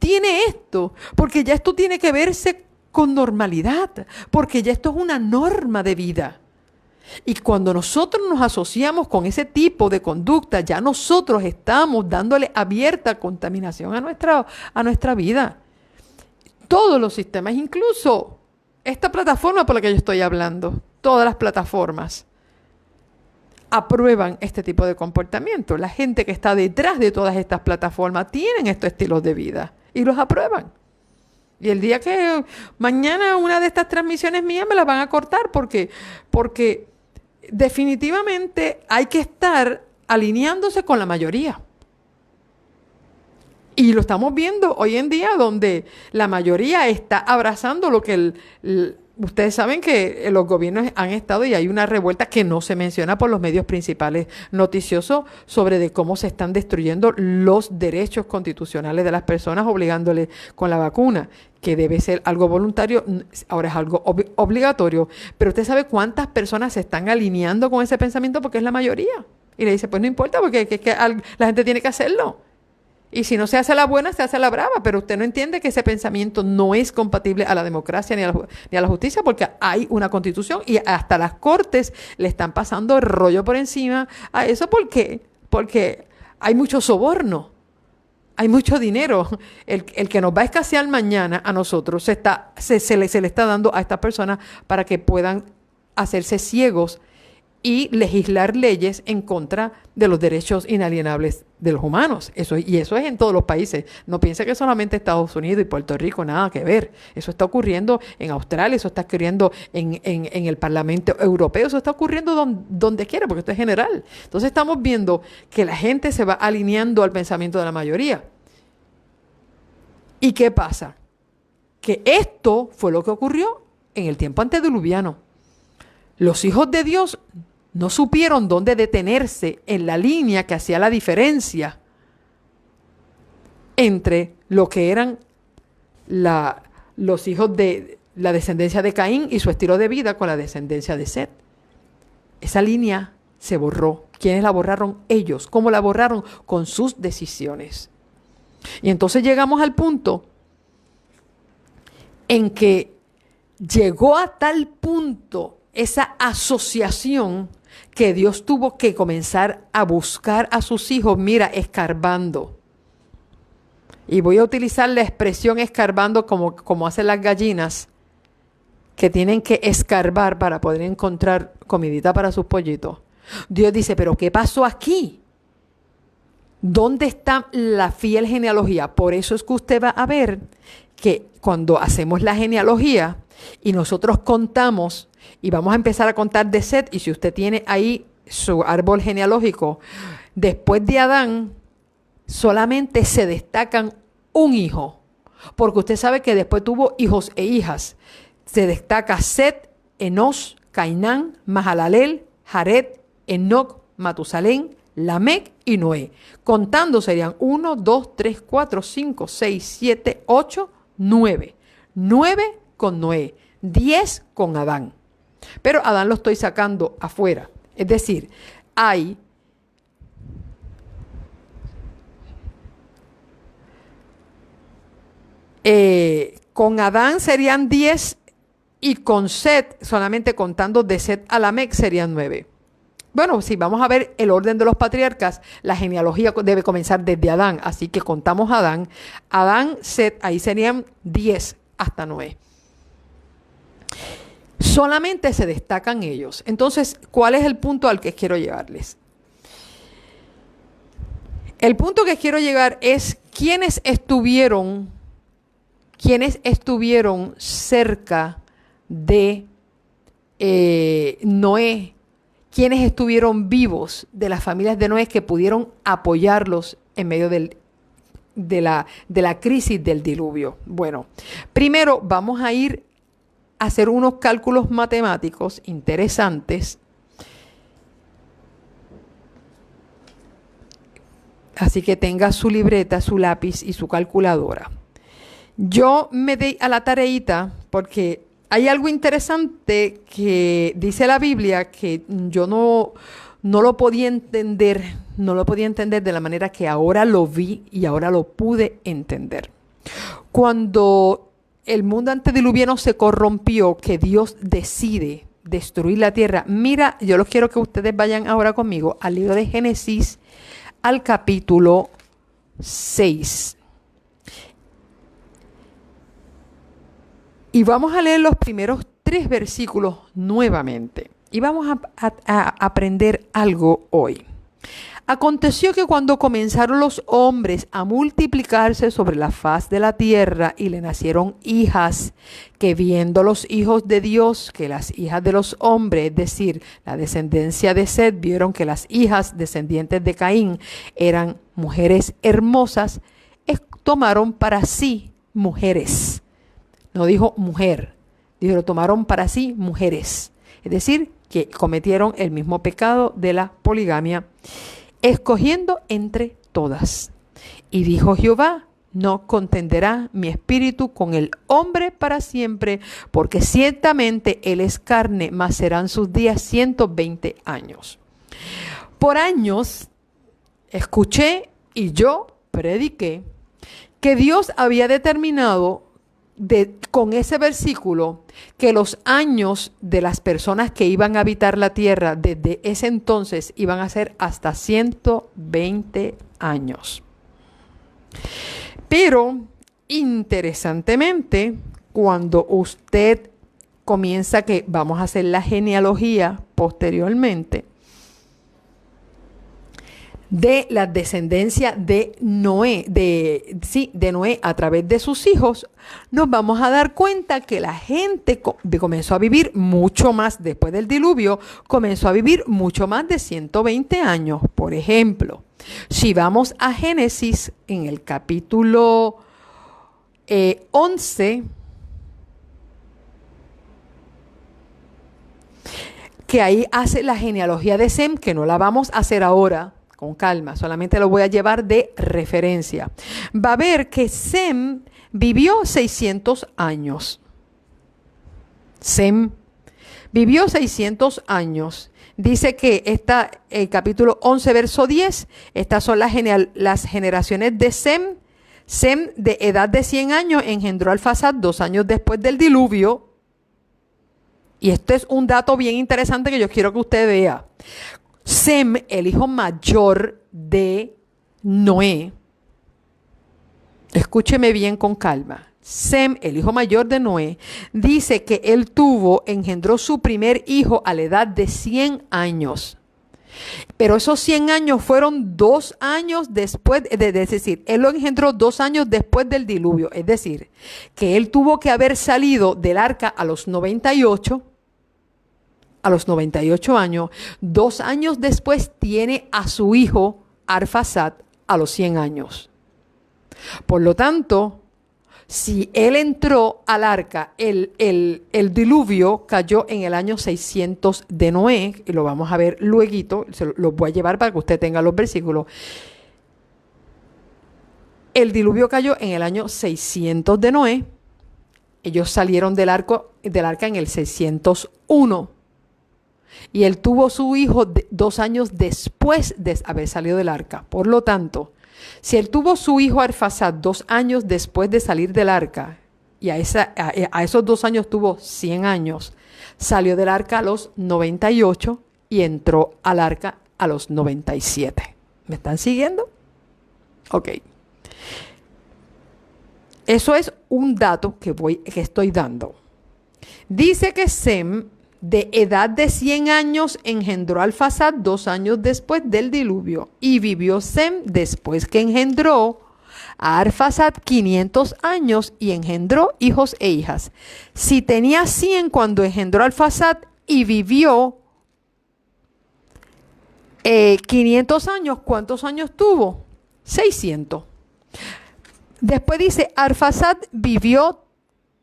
tiene esto, porque ya esto tiene que verse con normalidad, porque ya esto es una norma de vida. Y cuando nosotros nos asociamos con ese tipo de conducta, ya nosotros estamos dándole abierta contaminación a nuestra vida. Todos los sistemas, incluso esta plataforma por la que yo estoy hablando, todas las plataformas aprueban este tipo de comportamiento. La gente que está detrás de todas estas plataformas tienen estos estilos de vida y los aprueban. Y el día que mañana una de estas transmisiones mías me las van a cortar porque definitivamente hay que estar alineándose con la mayoría. Y lo estamos viendo hoy en día donde la mayoría está abrazando lo que ustedes saben que los gobiernos han estado y hay una revuelta que no se menciona por los medios principales noticiosos sobre de cómo se están destruyendo los derechos constitucionales de las personas obligándoles con la vacuna, que debe ser algo voluntario, ahora es algo obligatorio. Pero usted sabe cuántas personas se están alineando con ese pensamiento porque es la mayoría. Y le dice, pues no importa porque la gente tiene que hacerlo. Y si no se hace la buena, se hace la brava, pero usted no entiende que ese pensamiento no es compatible a la democracia ni a la justicia porque hay una constitución y hasta las cortes le están pasando el rollo por encima a eso. ¿Por qué? Porque hay mucho soborno, hay mucho dinero. El que nos va a escasear mañana a nosotros se le está dando a estas personas para que puedan hacerse ciegos y legislar leyes en contra de los derechos inalienables de los humanos. Eso es en todos los países. No piense que solamente Estados Unidos y Puerto Rico, nada que ver. Eso está ocurriendo en Australia, eso está ocurriendo en el Parlamento Europeo, eso está ocurriendo donde quiera, porque esto es general. Entonces estamos viendo que la gente se va alineando al pensamiento de la mayoría. ¿Y qué pasa? Que esto fue lo que ocurrió en el tiempo antediluviano. Los hijos de Dios no supieron dónde detenerse en la línea que hacía la diferencia entre lo que eran los hijos de la descendencia de Caín y su estilo de vida con la descendencia de Set. Esa línea se borró. ¿Quiénes la borraron? Ellos. ¿Cómo la borraron? Con sus decisiones. Y entonces llegamos al punto en que llegó a tal punto esa asociación que Dios tuvo que comenzar a buscar a sus hijos, mira, escarbando. Y voy a utilizar la expresión escarbando como hacen las gallinas, que tienen que escarbar para poder encontrar comidita para sus pollitos. Dios dice, pero ¿qué pasó aquí? ¿Dónde está la fiel genealogía? Por eso es que usted va a ver que cuando hacemos la genealogía y nosotros contamos, y vamos a empezar a contar de Set, y si usted tiene ahí su árbol genealógico, después de Adán, solamente se destacan un hijo, porque usted sabe que después tuvo hijos e hijas. Se destaca Set, Enos, Cainán, Mahalalel, Jared, Enoc, Matusalén, Lamec y Noé. Contando serían 1, 2, 3, 4, 5, 6, 7, 8, 9. 9 con Noé, 10 con Adán. Pero Adán lo estoy sacando afuera. Es decir, hay con Adán serían 10 y con Set, solamente contando de Set a Lamec, serían 9. Bueno, si vamos a ver el orden de los patriarcas, la genealogía debe comenzar desde Adán, así que contamos Adán, Set, ahí serían 10 hasta Noé. Solamente se destacan ellos. Entonces, ¿cuál es el punto al que quiero llevarles? El punto que quiero llegar es quiénes estuvieron cerca de Noé, quiénes estuvieron vivos de las familias de Noé que pudieron apoyarlos en medio de la crisis del diluvio. Bueno, primero vamos a ir a hacer unos cálculos matemáticos interesantes. Así que tenga su libreta, su lápiz y su calculadora. Yo me di a la tareita porque hay algo interesante que dice la Biblia que yo no lo podía entender, de la manera que ahora lo vi y ahora lo pude entender. Cuando el mundo antediluviano se corrompió, que Dios decide destruir la tierra. Mira, yo los quiero que ustedes vayan ahora conmigo al libro de Génesis, al capítulo 6. Y vamos a leer los primeros 3 versículos nuevamente. Y vamos a aprender algo hoy. Aconteció que cuando comenzaron los hombres a multiplicarse sobre la faz de la tierra y le nacieron hijas, que viendo los hijos de Dios que las hijas de los hombres, es decir, la descendencia de Set, vieron que las hijas descendientes de Caín eran mujeres hermosas, tomaron para sí mujeres. No dijo mujer, dijo, lo tomaron para sí mujeres. Es decir, que cometieron el mismo pecado de la poligamia, escogiendo entre todas. Y dijo Jehová, no contenderá mi espíritu con el hombre para siempre, porque ciertamente él es carne, mas serán sus días 120 años. Por años escuché y yo prediqué que Dios había determinado con ese versículo que los años de las personas que iban a habitar la tierra desde ese entonces iban a ser hasta 120 años. Pero interesantemente, cuando usted comienza, que vamos a hacer la genealogía posteriormente, de la descendencia de Noé, de Noé a través de sus hijos, nos vamos a dar cuenta que la gente comenzó a vivir mucho más después del diluvio, comenzó a vivir mucho más de 120 años. Por ejemplo, si vamos a Génesis en el capítulo 11, que ahí hace la genealogía de Sem, que no la vamos a hacer ahora, con calma, solamente lo voy a llevar de referencia. Va a ver que Sem vivió 600 años. Sem vivió 600 años. Dice que el capítulo 11, verso 10, estas son las generaciones de Sem. Sem, de edad de 100 años, engendró a Arfaxad 2 años después del diluvio. Y esto es un dato bien interesante que yo quiero que usted vea. Sem, el hijo mayor de Noé, escúcheme bien con calma. Sem, el hijo mayor de Noé, dice que él engendró su primer hijo a la edad de 100 años. Pero esos 100 años fueron 2 años después, es decir, él lo engendró 2 años después del diluvio. Es decir, que él tuvo que haber salido del arca a los 98 años. 2 años después tiene a su hijo Arfaxad a los 100 años. Por lo tanto, si él entró al arca, el diluvio cayó en el año 600 de Noé, y lo vamos a ver luego, los voy a llevar para que usted tenga los versículos. El diluvio cayó en el año 600 de Noé. Ellos salieron del arca en el 601. Y él tuvo su hijo 2 años después de haber salido del arca. Por lo tanto, si él tuvo su hijo Arfaxad 2 años después de salir del arca, y a esos 2 años tuvo 100 años, salió del arca a los 98 y entró al arca a los 97. ¿Me están siguiendo? Ok. Eso es un dato que estoy dando. Dice que Sem, de edad de 100 años, engendró a Arfaxad 2 años después del diluvio. Y vivió Sem después que engendró a Arfaxad 500 años y engendró hijos e hijas. Si tenía 100 cuando engendró a Arfaxad y vivió 500 años, ¿cuántos años tuvo? 600. Después dice, Arfaxad vivió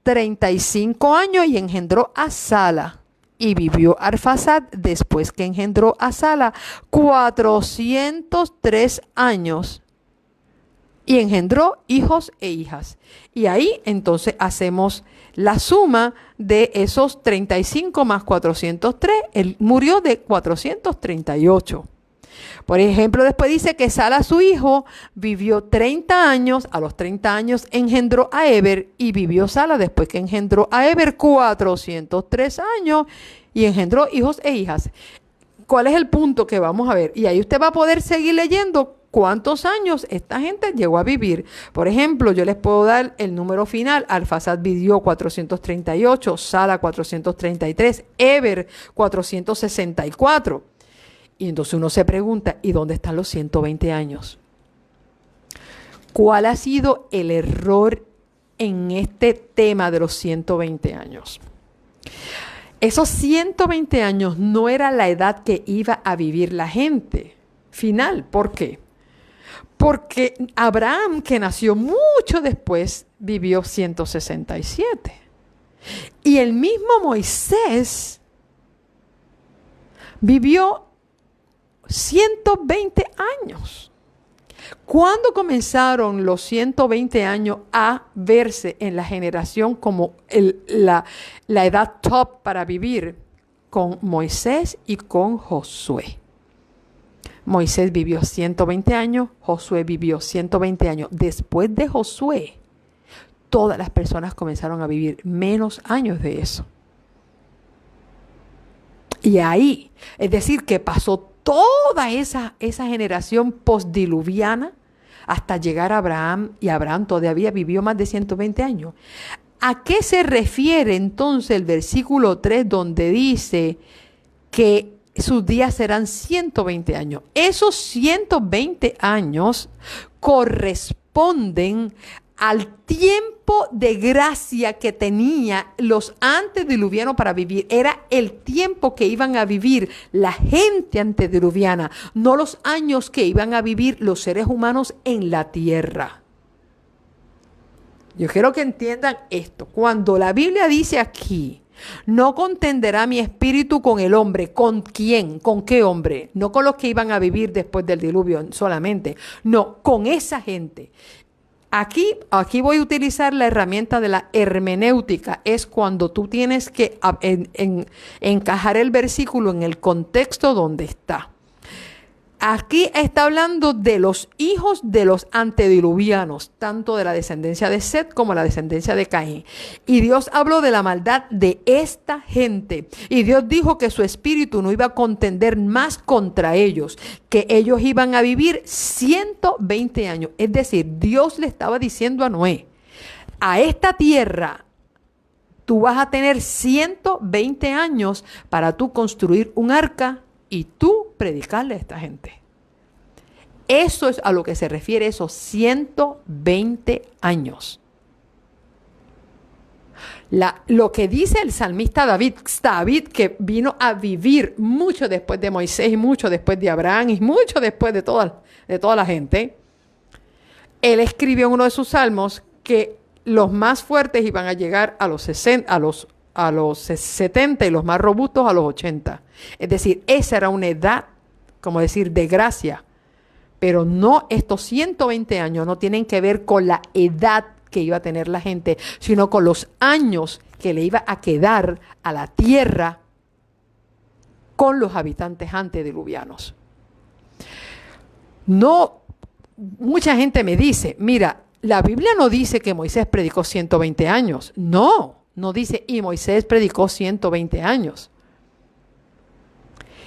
35 años y engendró a Sala. Y vivió Arfaxad después que engendró a Sala 403 años y engendró hijos e hijas. Y ahí entonces hacemos la suma de esos 35 más 403. Él murió de 438. Por ejemplo, después dice que Sala, su hijo, vivió 30 años. A los 30 años engendró a Eber y vivió Sala después que engendró a Eber 403 años y engendró hijos e hijas. ¿Cuál es el punto que vamos a ver? Y ahí usted va a poder seguir leyendo cuántos años esta gente llegó a vivir. Por ejemplo, yo les puedo dar el número final. Arfaxad vivió 438, Sala 433, Eber 464. Y entonces uno se pregunta, ¿y dónde están los 120 años? ¿Cuál ha sido el error en este tema de los 120 años? Esos 120 años no era la edad que iba a vivir la gente final. ¿Por qué? Porque Abraham, que nació mucho después, vivió 167. Y el mismo Moisés vivió 120 años. ¿Cuándo comenzaron los 120 años a verse en la generación como la edad top para vivir? Con Moisés y con Josué. Moisés vivió 120 años, Josué vivió 120 años. Después de Josué, todas las personas comenzaron a vivir menos años de eso. Y ahí, es decir, que pasó toda esa generación postdiluviana hasta llegar a Abraham, y Abraham todavía vivió más de 120 años. ¿A qué se refiere entonces el versículo 3 donde dice que sus días serán 120 años? Esos 120 años corresponden al tiempo de gracia que tenía los antediluvianos para vivir. Era el tiempo que iban a vivir la gente antediluviana, no los años que iban a vivir los seres humanos en la tierra. Yo quiero que entiendan esto. Cuando la Biblia dice aquí, no contenderá mi espíritu con el hombre. ¿Con quién? ¿Con qué hombre? No con los que iban a vivir después del diluvio solamente. No, con esa gente. Aquí voy a utilizar la herramienta de la hermenéutica. Es cuando tú tienes que encajar el versículo en el contexto donde está. Aquí está hablando de los hijos de los antediluvianos, tanto de la descendencia de Set como la descendencia de Caín. Y Dios habló de la maldad de esta gente. Y Dios dijo que su espíritu no iba a contender más contra ellos, que ellos iban a vivir 120 años. Es decir, Dios le estaba diciendo a Noé, a esta tierra tú vas a tener 120 años para tú construir un arca y tú predicarle a esta gente. Eso es a lo que se refiere esos 120 años. Lo que dice el salmista David, que vino a vivir mucho después de Moisés y mucho después de Abraham y mucho después de toda la gente, él escribió en uno de sus salmos que los más fuertes iban a llegar a los 60, a los 70 y los más robustos a los 80. Es decir, esa era una edad, como decir, de gracia. Pero no, estos 120 años no tienen que ver con la edad que iba a tener la gente, sino con los años que le iba a quedar a la tierra con los habitantes antediluvianos. No, mucha gente me dice, mira, la Biblia no dice que Moisés predicó 120 años. No dice, y Moisés predicó 120 años.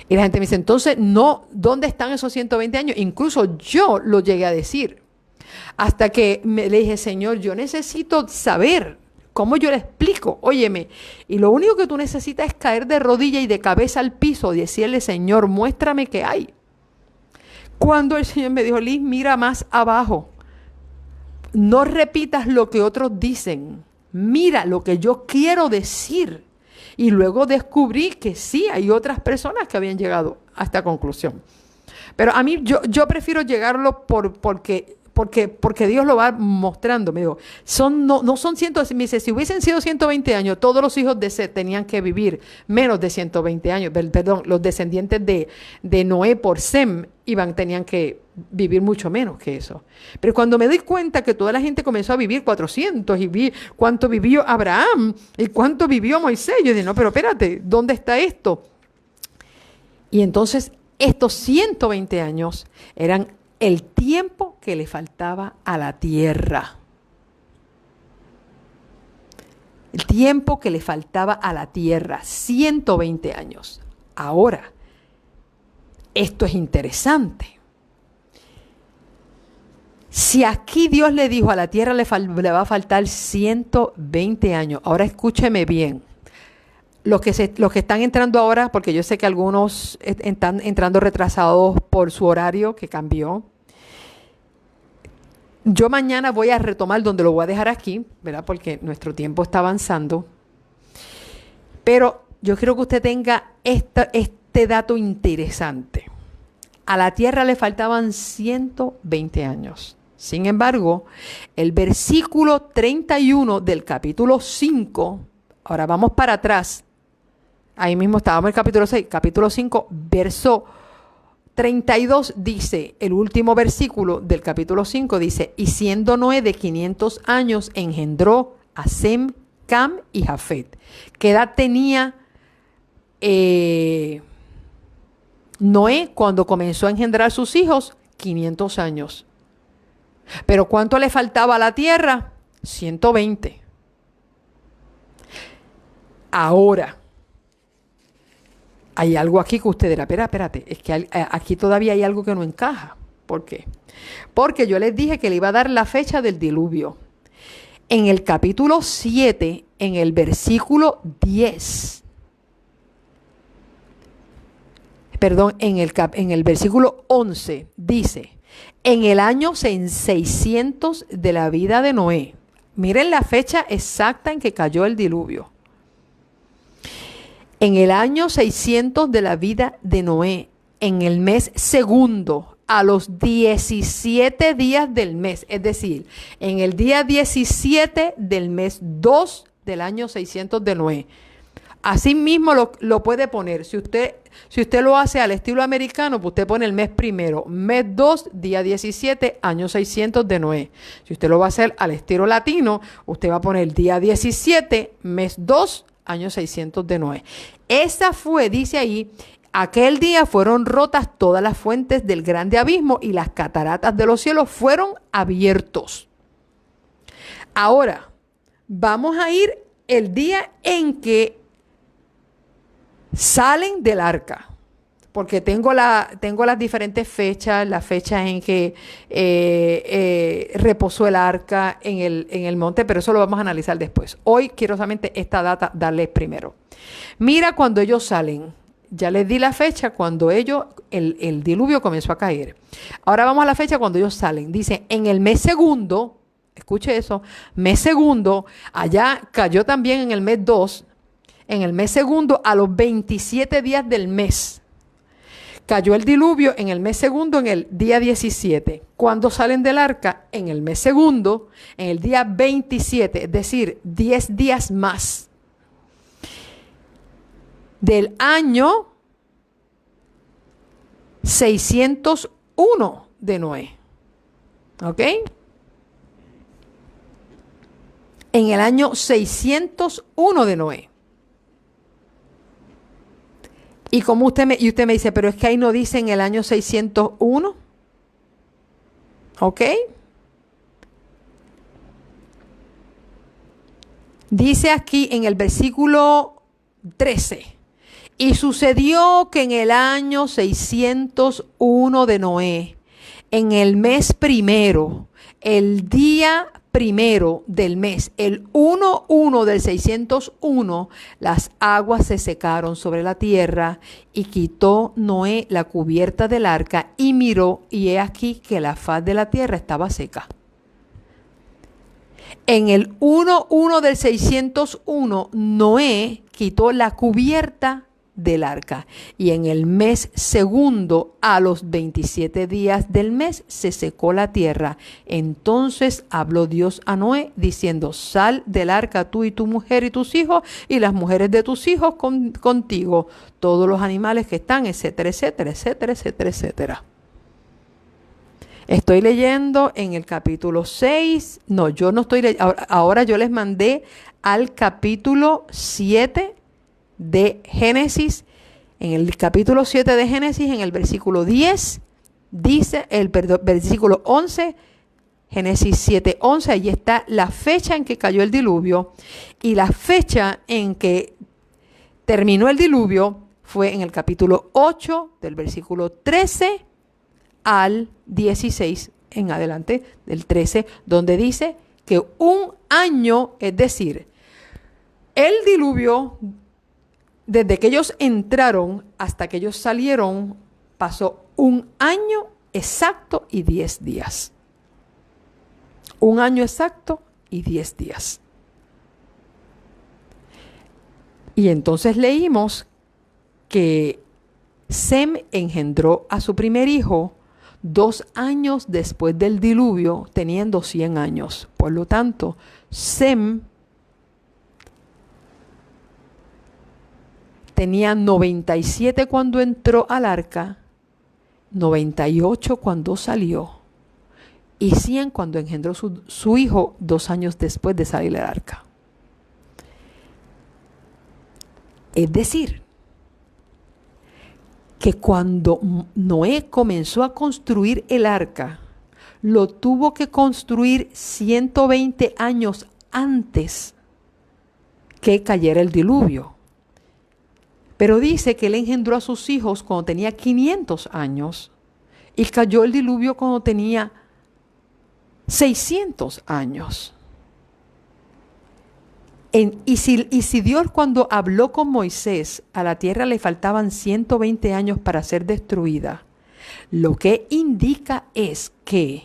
Y la gente me dice, entonces, no, ¿dónde están esos 120 años? Incluso yo lo llegué a decir. Hasta que le dije, Señor, yo necesito saber cómo yo le explico. Óyeme, y lo único que tú necesitas es caer de rodilla y de cabeza al piso y decirle, Señor, muéstrame qué hay. Cuando el Señor me dijo, Liz, mira más abajo. No repitas lo que otros dicen. Mira lo que yo quiero decir. Y luego descubrí que sí, hay otras personas que habían llegado a esta conclusión. Pero a mí, yo prefiero llegarlo porque Dios lo va mostrando. Me digo, no son 100, me dice, si hubiesen sido 120 años, todos los hijos de Set tenían que vivir menos de 120 años. Perdón, los descendientes de Noé por Sem tenían que vivir mucho menos que eso. Pero cuando me doy cuenta que toda la gente comenzó a vivir 400 y vi cuánto vivió Abraham y cuánto vivió Moisés, yo dije, no, pero espérate, ¿dónde está esto? Y entonces estos 120 años eran el tiempo que le faltaba a la tierra. El tiempo que le faltaba a la tierra, 120 años. Ahora, esto es interesante. Si aquí Dios le dijo a la tierra le va a faltar 120 años, ahora escúcheme bien. Los que están entrando ahora, porque yo sé que algunos están entrando retrasados por su horario que cambió. Yo mañana voy a retomar donde lo voy a dejar aquí, ¿verdad? Porque nuestro tiempo está avanzando. Pero yo quiero que usted tenga este dato interesante. A la tierra le faltaban 120 años. Sin embargo, el versículo 31 del capítulo 5, ahora vamos para atrás, ahí mismo estábamos en el capítulo 6, capítulo 5, verso 32 dice, el último versículo del capítulo 5 dice, y siendo Noé de 500 años, engendró a Sem, Cam y Jafet. ¿Qué edad tenía Noé cuando comenzó a engendrar sus hijos? 500 años. ¿Pero cuánto le faltaba a la tierra? 120. Ahora, hay algo aquí que usted dirá, espérate, es que aquí todavía hay algo que no encaja. ¿Por qué? Porque yo les dije que le iba a dar la fecha del diluvio. En el capítulo 7, en el versículo 10, perdón, en el versículo 11, dice, en el año 600 de la vida de Noé. Miren la fecha exacta en que cayó el diluvio. En el año 600 de la vida de Noé, en el mes segundo, a los 17 días del mes. Es decir, en el día 17 del mes 2 del año 600 de Noé. Así mismo lo puede poner. Si usted lo hace al estilo americano, pues usted pone el mes primero, mes 2, día 17, año 600 de Noé. Si usted lo va a hacer al estilo latino, usted va a poner el día 17, mes 2, año 600 de Noé. Esa fue, dice ahí, aquel día fueron rotas todas las fuentes del grande abismo y las cataratas de los cielos fueron abiertos. Ahora, vamos a ir el día en que salen del arca, porque tengo las diferentes fechas, las fechas en que reposó el arca en el monte, pero eso lo vamos a analizar después. Hoy quiero solamente esta data darles primero. Mira cuando ellos salen, ya les di la fecha cuando el diluvio comenzó a caer. Ahora vamos a la fecha cuando ellos salen. Dice, en el mes segundo, escuche eso, mes segundo, allá cayó también en el mes 2, en el mes segundo, a los 27 días del mes. Cayó el diluvio en el mes segundo, en el día 17. Cuando salen del arca, en el mes segundo, en el día 27, es decir, 10 días más del año 601 de Noé. ¿Ok? En el año 601 de Noé. Y como usted me dice, pero es que ahí no dice en el año 601. ¿Ok? Dice aquí en el versículo 13. Y sucedió que en el año 601 de Noé, en el mes primero, el día primero del mes, el 1 del 601, las aguas se secaron sobre la tierra y quitó Noé la cubierta del arca y miró, y he aquí que la faz de la tierra estaba seca. En el 1 del 601, Noé quitó la cubierta del arca, y en el mes segundo, a los 27 días del mes, se secó la tierra. Entonces habló Dios a Noé diciendo, sal del arca tú y tu mujer y tus hijos y las mujeres de tus hijos contigo, todos los animales que están, etcétera, etcétera, etcétera, etcétera, etcétera. Estoy leyendo en el capítulo 6, no, yo no estoy leyendo, ahora yo les mandé al capítulo 7 de Génesis. En el capítulo 7 de Génesis, en el versículo 10, dice, versículo 11, Génesis 7, 11, allí está la fecha en que cayó el diluvio, y la fecha en que terminó el diluvio fue en el capítulo 8, del versículo 13 al 16 en adelante, del 13, donde dice que un año, es decir, el diluvio, desde que ellos entraron hasta que ellos salieron, pasó un año exacto y 10 días. Un año exacto y 10 días. Y entonces leímos que Sem engendró a su primer hijo 2 años después del diluvio, teniendo 100 años. Por lo tanto, Sem tenía 97 cuando entró al arca, 98 cuando salió y 100 cuando engendró su hijo 2 años después de salir del arca. Es decir, que cuando Noé comenzó a construir el arca, lo tuvo que construir 120 años antes que cayera el diluvio. Pero dice que él engendró a sus hijos cuando tenía 500 años y cayó el diluvio cuando tenía 600 años. Y si Dios, cuando habló con Moisés, a la tierra le faltaban 120 años para ser destruida, lo que indica es que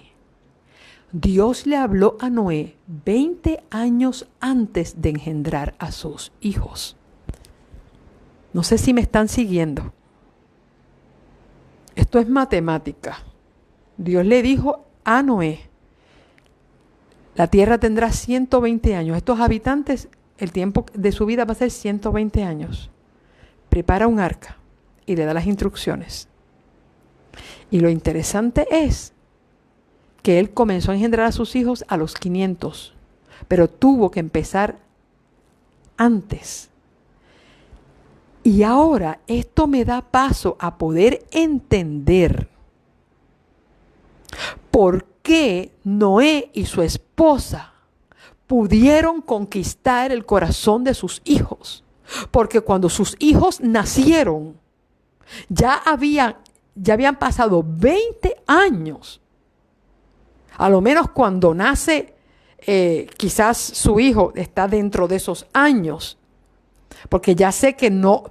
Dios le habló a Noé 20 años antes de engendrar a sus hijos. No sé si me están siguiendo. Esto es matemática. Dios le dijo a Noé, la tierra tendrá 120 años. Estos habitantes, el tiempo de su vida va a ser 120 años. Prepara un arca y le da las instrucciones. Y lo interesante es que él comenzó a engendrar a sus hijos a los 500, pero tuvo que empezar antes. Y ahora esto me da paso a poder entender por qué Noé y su esposa pudieron conquistar el corazón de sus hijos. Porque cuando sus hijos nacieron, ya habían pasado 20 años. A lo menos cuando nace, quizás su hijo está dentro de esos años. Porque ya sé que no,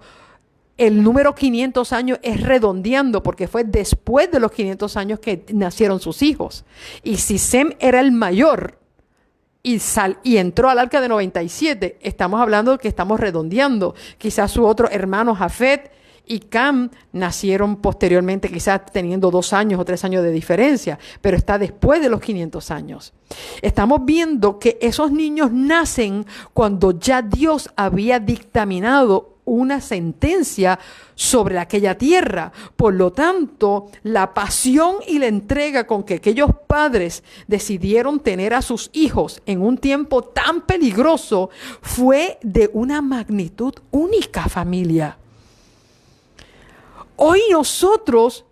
el número 500 años es redondeando, porque fue después de los 500 años que nacieron sus hijos. Y si Sem era el mayor y entró al arca de 97, estamos hablando de que estamos redondeando. Quizás su otro hermano Jafet y Cam nacieron posteriormente, quizás teniendo 2 años o 3 años de diferencia, pero está después de los 500 años. Estamos viendo que esos niños nacen cuando ya Dios había dictaminado una sentencia sobre aquella tierra. Por lo tanto, la pasión y la entrega con que aquellos padres decidieron tener a sus hijos en un tiempo tan peligroso fue de una magnitud única, familia. Hoy nosotros,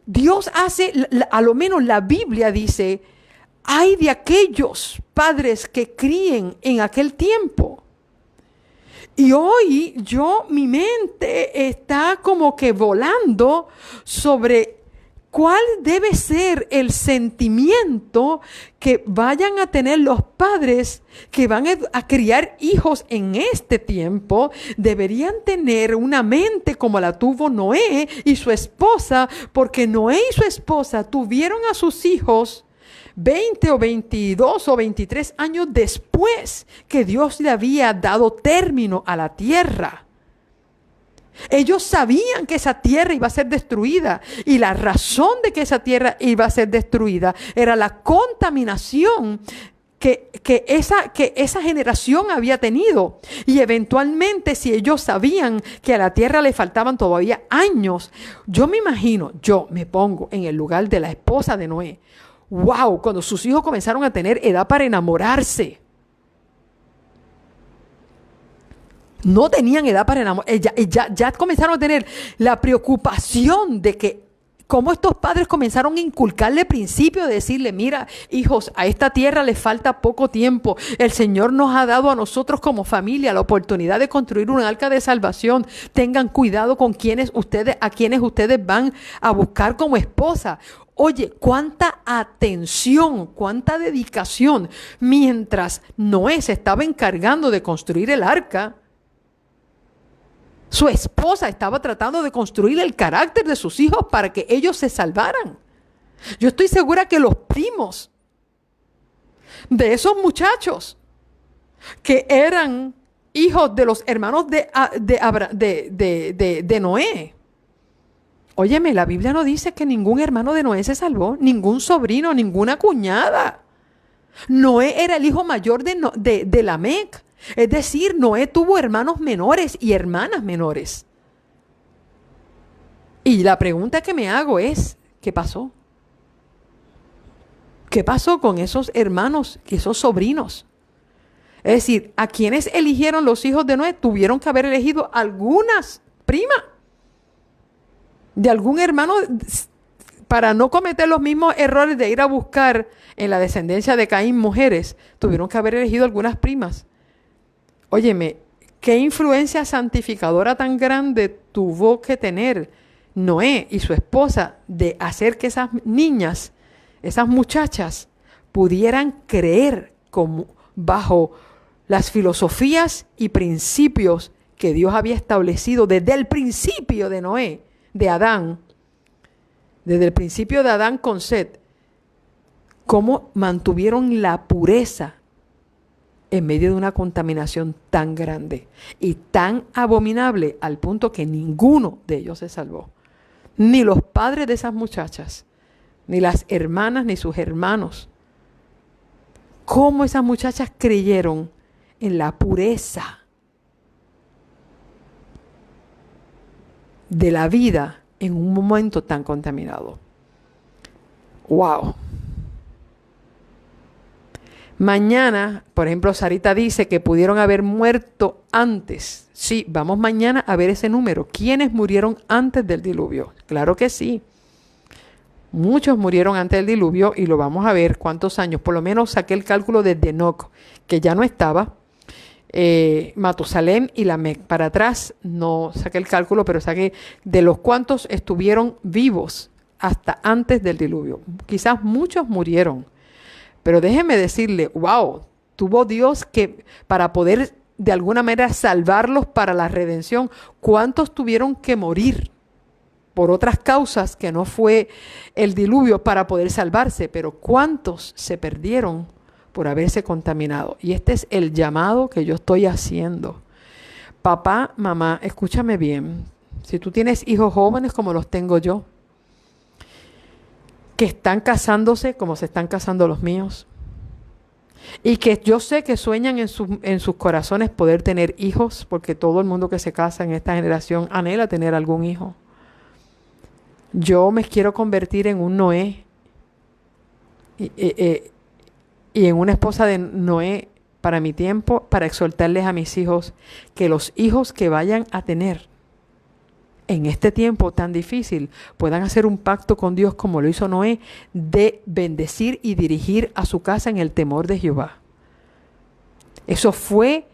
Dios hace, a lo menos la Biblia dice, ay de aquellos padres que críen en aquel tiempo. Y hoy mi mente está como que volando sobre cuál debe ser el sentimiento que vayan a tener los padres que van a criar hijos en este tiempo. Deberían tener una mente como la tuvo Noé y su esposa, porque Noé y su esposa tuvieron a sus hijos 20 o 22 o 23 años después que Dios le había dado término a la tierra. Ellos sabían que esa tierra iba a ser destruida, y la razón de que esa tierra iba a ser destruida era la contaminación que esa generación había tenido. Y eventualmente, si ellos sabían que a la tierra le faltaban todavía años, yo me pongo en el lugar de la esposa de Noé. Wow, cuando sus hijos comenzaron a tener edad para enamorarse. No tenían edad para enamorarse. Ya comenzaron a tener la preocupación de que, cómo estos padres comenzaron a inculcarle principio de decirle, mira, hijos, a esta tierra le falta poco tiempo. El Señor nos ha dado a nosotros como familia la oportunidad de construir un arca de salvación. Tengan cuidado con a quienes ustedes van a buscar como esposa. Oye, cuánta atención, cuánta dedicación. Mientras Noé se estaba encargando de construir el arca, su esposa estaba tratando de construir el carácter de sus hijos para que ellos se salvaran. Yo estoy segura que los primos de esos muchachos que eran hijos de los hermanos de Noé. Óyeme, la Biblia no dice que ningún hermano de Noé se salvó, ningún sobrino, ninguna cuñada. Noé era el hijo mayor de Lamec. Es decir, Noé tuvo hermanos menores y hermanas menores. Y la pregunta que me hago es, ¿qué pasó? ¿Qué pasó con esos hermanos, esos sobrinos? Es decir, a quienes eligieron los hijos de Noé, tuvieron que haber elegido algunas primas de algún hermano para no cometer los mismos errores de ir a buscar en la descendencia de Caín mujeres. Tuvieron que haber elegido algunas primas. Óyeme, ¿qué influencia santificadora tan grande tuvo que tener Noé y su esposa de hacer que esas niñas, esas muchachas, pudieran creer bajo las filosofías y principios que Dios había establecido desde el principio de Noé, de Adán, desde el principio de Adán con Set? ¿Cómo mantuvieron la pureza en medio de una contaminación tan grande y tan abominable al punto que ninguno de ellos se salvó? Ni los padres de esas muchachas ni las hermanas, ni sus hermanos. ¿Cómo esas muchachas creyeron en la pureza de la vida en un momento tan contaminado? ¡Wow! Mañana, por ejemplo, Sarita dice que pudieron haber muerto antes. Sí, vamos mañana a ver ese número. ¿Quiénes murieron antes del diluvio? Claro que sí. Muchos murieron antes del diluvio y lo vamos a ver cuántos años. Por lo menos saqué el cálculo desde Enoc, que ya no estaba. Matusalén y Lamec. Para atrás no saqué el cálculo, pero saqué de los cuantos estuvieron vivos hasta antes del diluvio. Quizás muchos murieron. Pero déjeme decirle, wow, tuvo Dios que para poder de alguna manera salvarlos para la redención, ¿cuántos tuvieron que morir por otras causas que no fue el diluvio para poder salvarse? Pero ¿cuántos se perdieron por haberse contaminado? Y este es el llamado que yo estoy haciendo. Papá, mamá, escúchame bien. Si tú tienes hijos jóvenes como los tengo yo, que están casándose como se están casando los míos, y que yo sé que sueñan en sus corazones poder tener hijos, porque todo el mundo que se casa en esta generación anhela tener algún hijo. Yo me quiero convertir en un Noé y en una esposa de Noé para mi tiempo, para exhortarles a mis hijos que los hijos que vayan a tener en este tiempo tan difícil puedan hacer un pacto con Dios como lo hizo Noé, de bendecir y dirigir a su casa en el temor de Jehová. Eso fue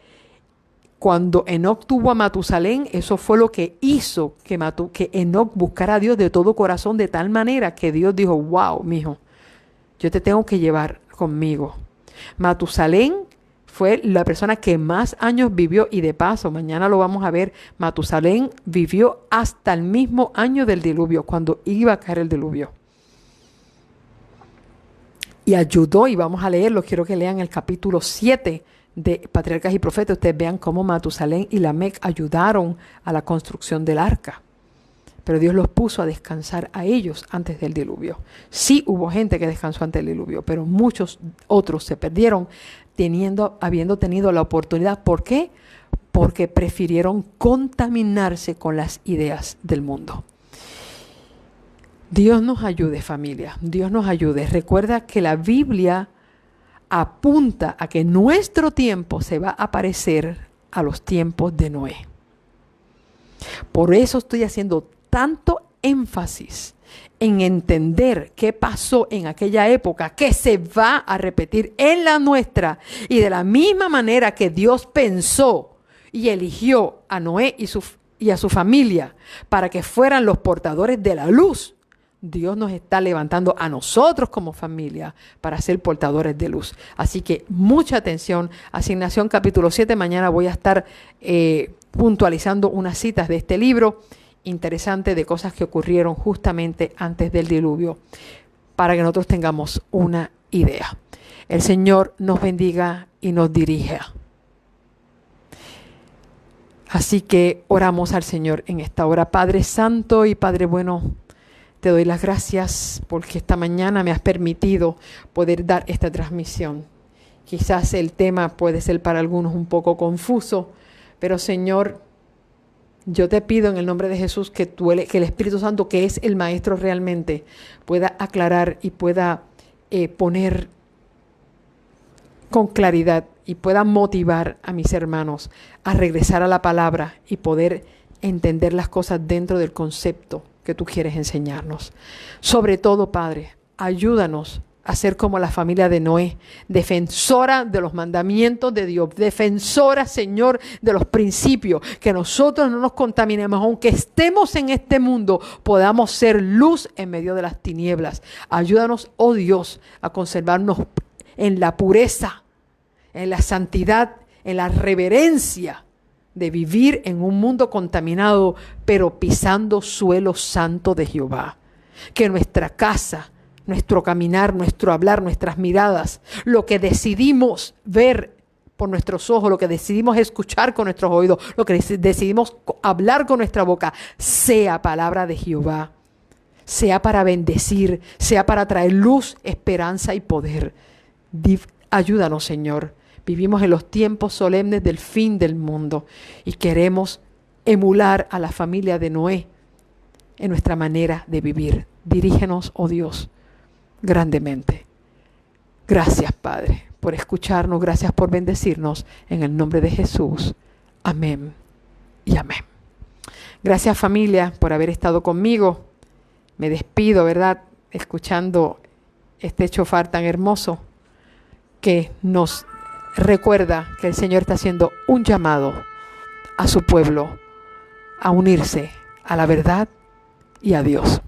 cuando Enoc tuvo a Matusalén, eso fue lo que hizo que Enoc buscara a Dios de todo corazón, de tal manera que Dios dijo, wow, mijo, yo te tengo que llevar conmigo. Matusalén fue la persona que más años vivió, y de paso, mañana lo vamos a ver, Matusalén vivió hasta el mismo año del diluvio, cuando iba a caer el diluvio. Y ayudó, y vamos a leerlo, quiero que lean el capítulo 7 de Patriarcas y Profetas, ustedes vean cómo Matusalén y Lamec ayudaron a la construcción del arca. Pero Dios los puso a descansar a ellos antes del diluvio. Sí hubo gente que descansó antes del diluvio, pero muchos otros se perdieron habiendo tenido la oportunidad. ¿Por qué? Porque prefirieron contaminarse con las ideas del mundo. Dios nos ayude, familia. Dios nos ayude. Recuerda que la Biblia apunta a que nuestro tiempo se va a parecer a los tiempos de Noé. Por eso estoy haciendo tanto énfasis en entender qué pasó en aquella época, que se va a repetir en la nuestra, y de la misma manera que Dios pensó y eligió a Noé y a su familia para que fueran los portadores de la luz, Dios nos está levantando a nosotros como familia para ser portadores de luz. Así que mucha atención. Asignación capítulo 7. Mañana voy a estar puntualizando unas citas de este libro interesante de cosas que ocurrieron justamente antes del diluvio, para que nosotros tengamos una idea. El Señor nos bendiga y nos dirija. Así que oramos al Señor en esta hora. Padre Santo y Padre bueno, te doy las gracias porque esta mañana me has permitido poder dar esta transmisión. Quizás el tema puede ser para algunos un poco confuso, pero Señor, yo te pido en el nombre de Jesús que el Espíritu Santo, que es el Maestro realmente, pueda aclarar y pueda poner con claridad y pueda motivar a mis hermanos a regresar a la palabra y poder entender las cosas dentro del concepto que tú quieres enseñarnos. Sobre todo, Padre, ayúdanos a ser como la familia de Noé, defensora de los mandamientos de Dios, defensora, Señor, de los principios, que nosotros no nos contaminemos, aunque estemos en este mundo, podamos ser luz en medio de las tinieblas. Ayúdanos, oh Dios, a conservarnos en la pureza, en la santidad, en la reverencia de vivir en un mundo contaminado, pero pisando suelo santo de Jehová. Que nuestra casa, nuestro caminar, nuestro hablar, nuestras miradas, lo que decidimos ver por nuestros ojos, lo que decidimos escuchar con nuestros oídos, lo que decidimos hablar con nuestra boca, sea palabra de Jehová, sea para bendecir, sea para traer luz, esperanza y poder. Ayúdanos, Señor. Vivimos en los tiempos solemnes del fin del mundo y queremos emular a la familia de Noé en nuestra manera de vivir. Dirígenos, oh Dios, grandemente. Gracias, Padre, por escucharnos. Gracias por bendecirnos. En el nombre de Jesús. Amén y amén. Gracias, familia, por haber estado conmigo. Me despido, ¿verdad? Escuchando este chofar tan hermoso que nos recuerda que el Señor está haciendo un llamado a su pueblo a unirse a la verdad y a Dios.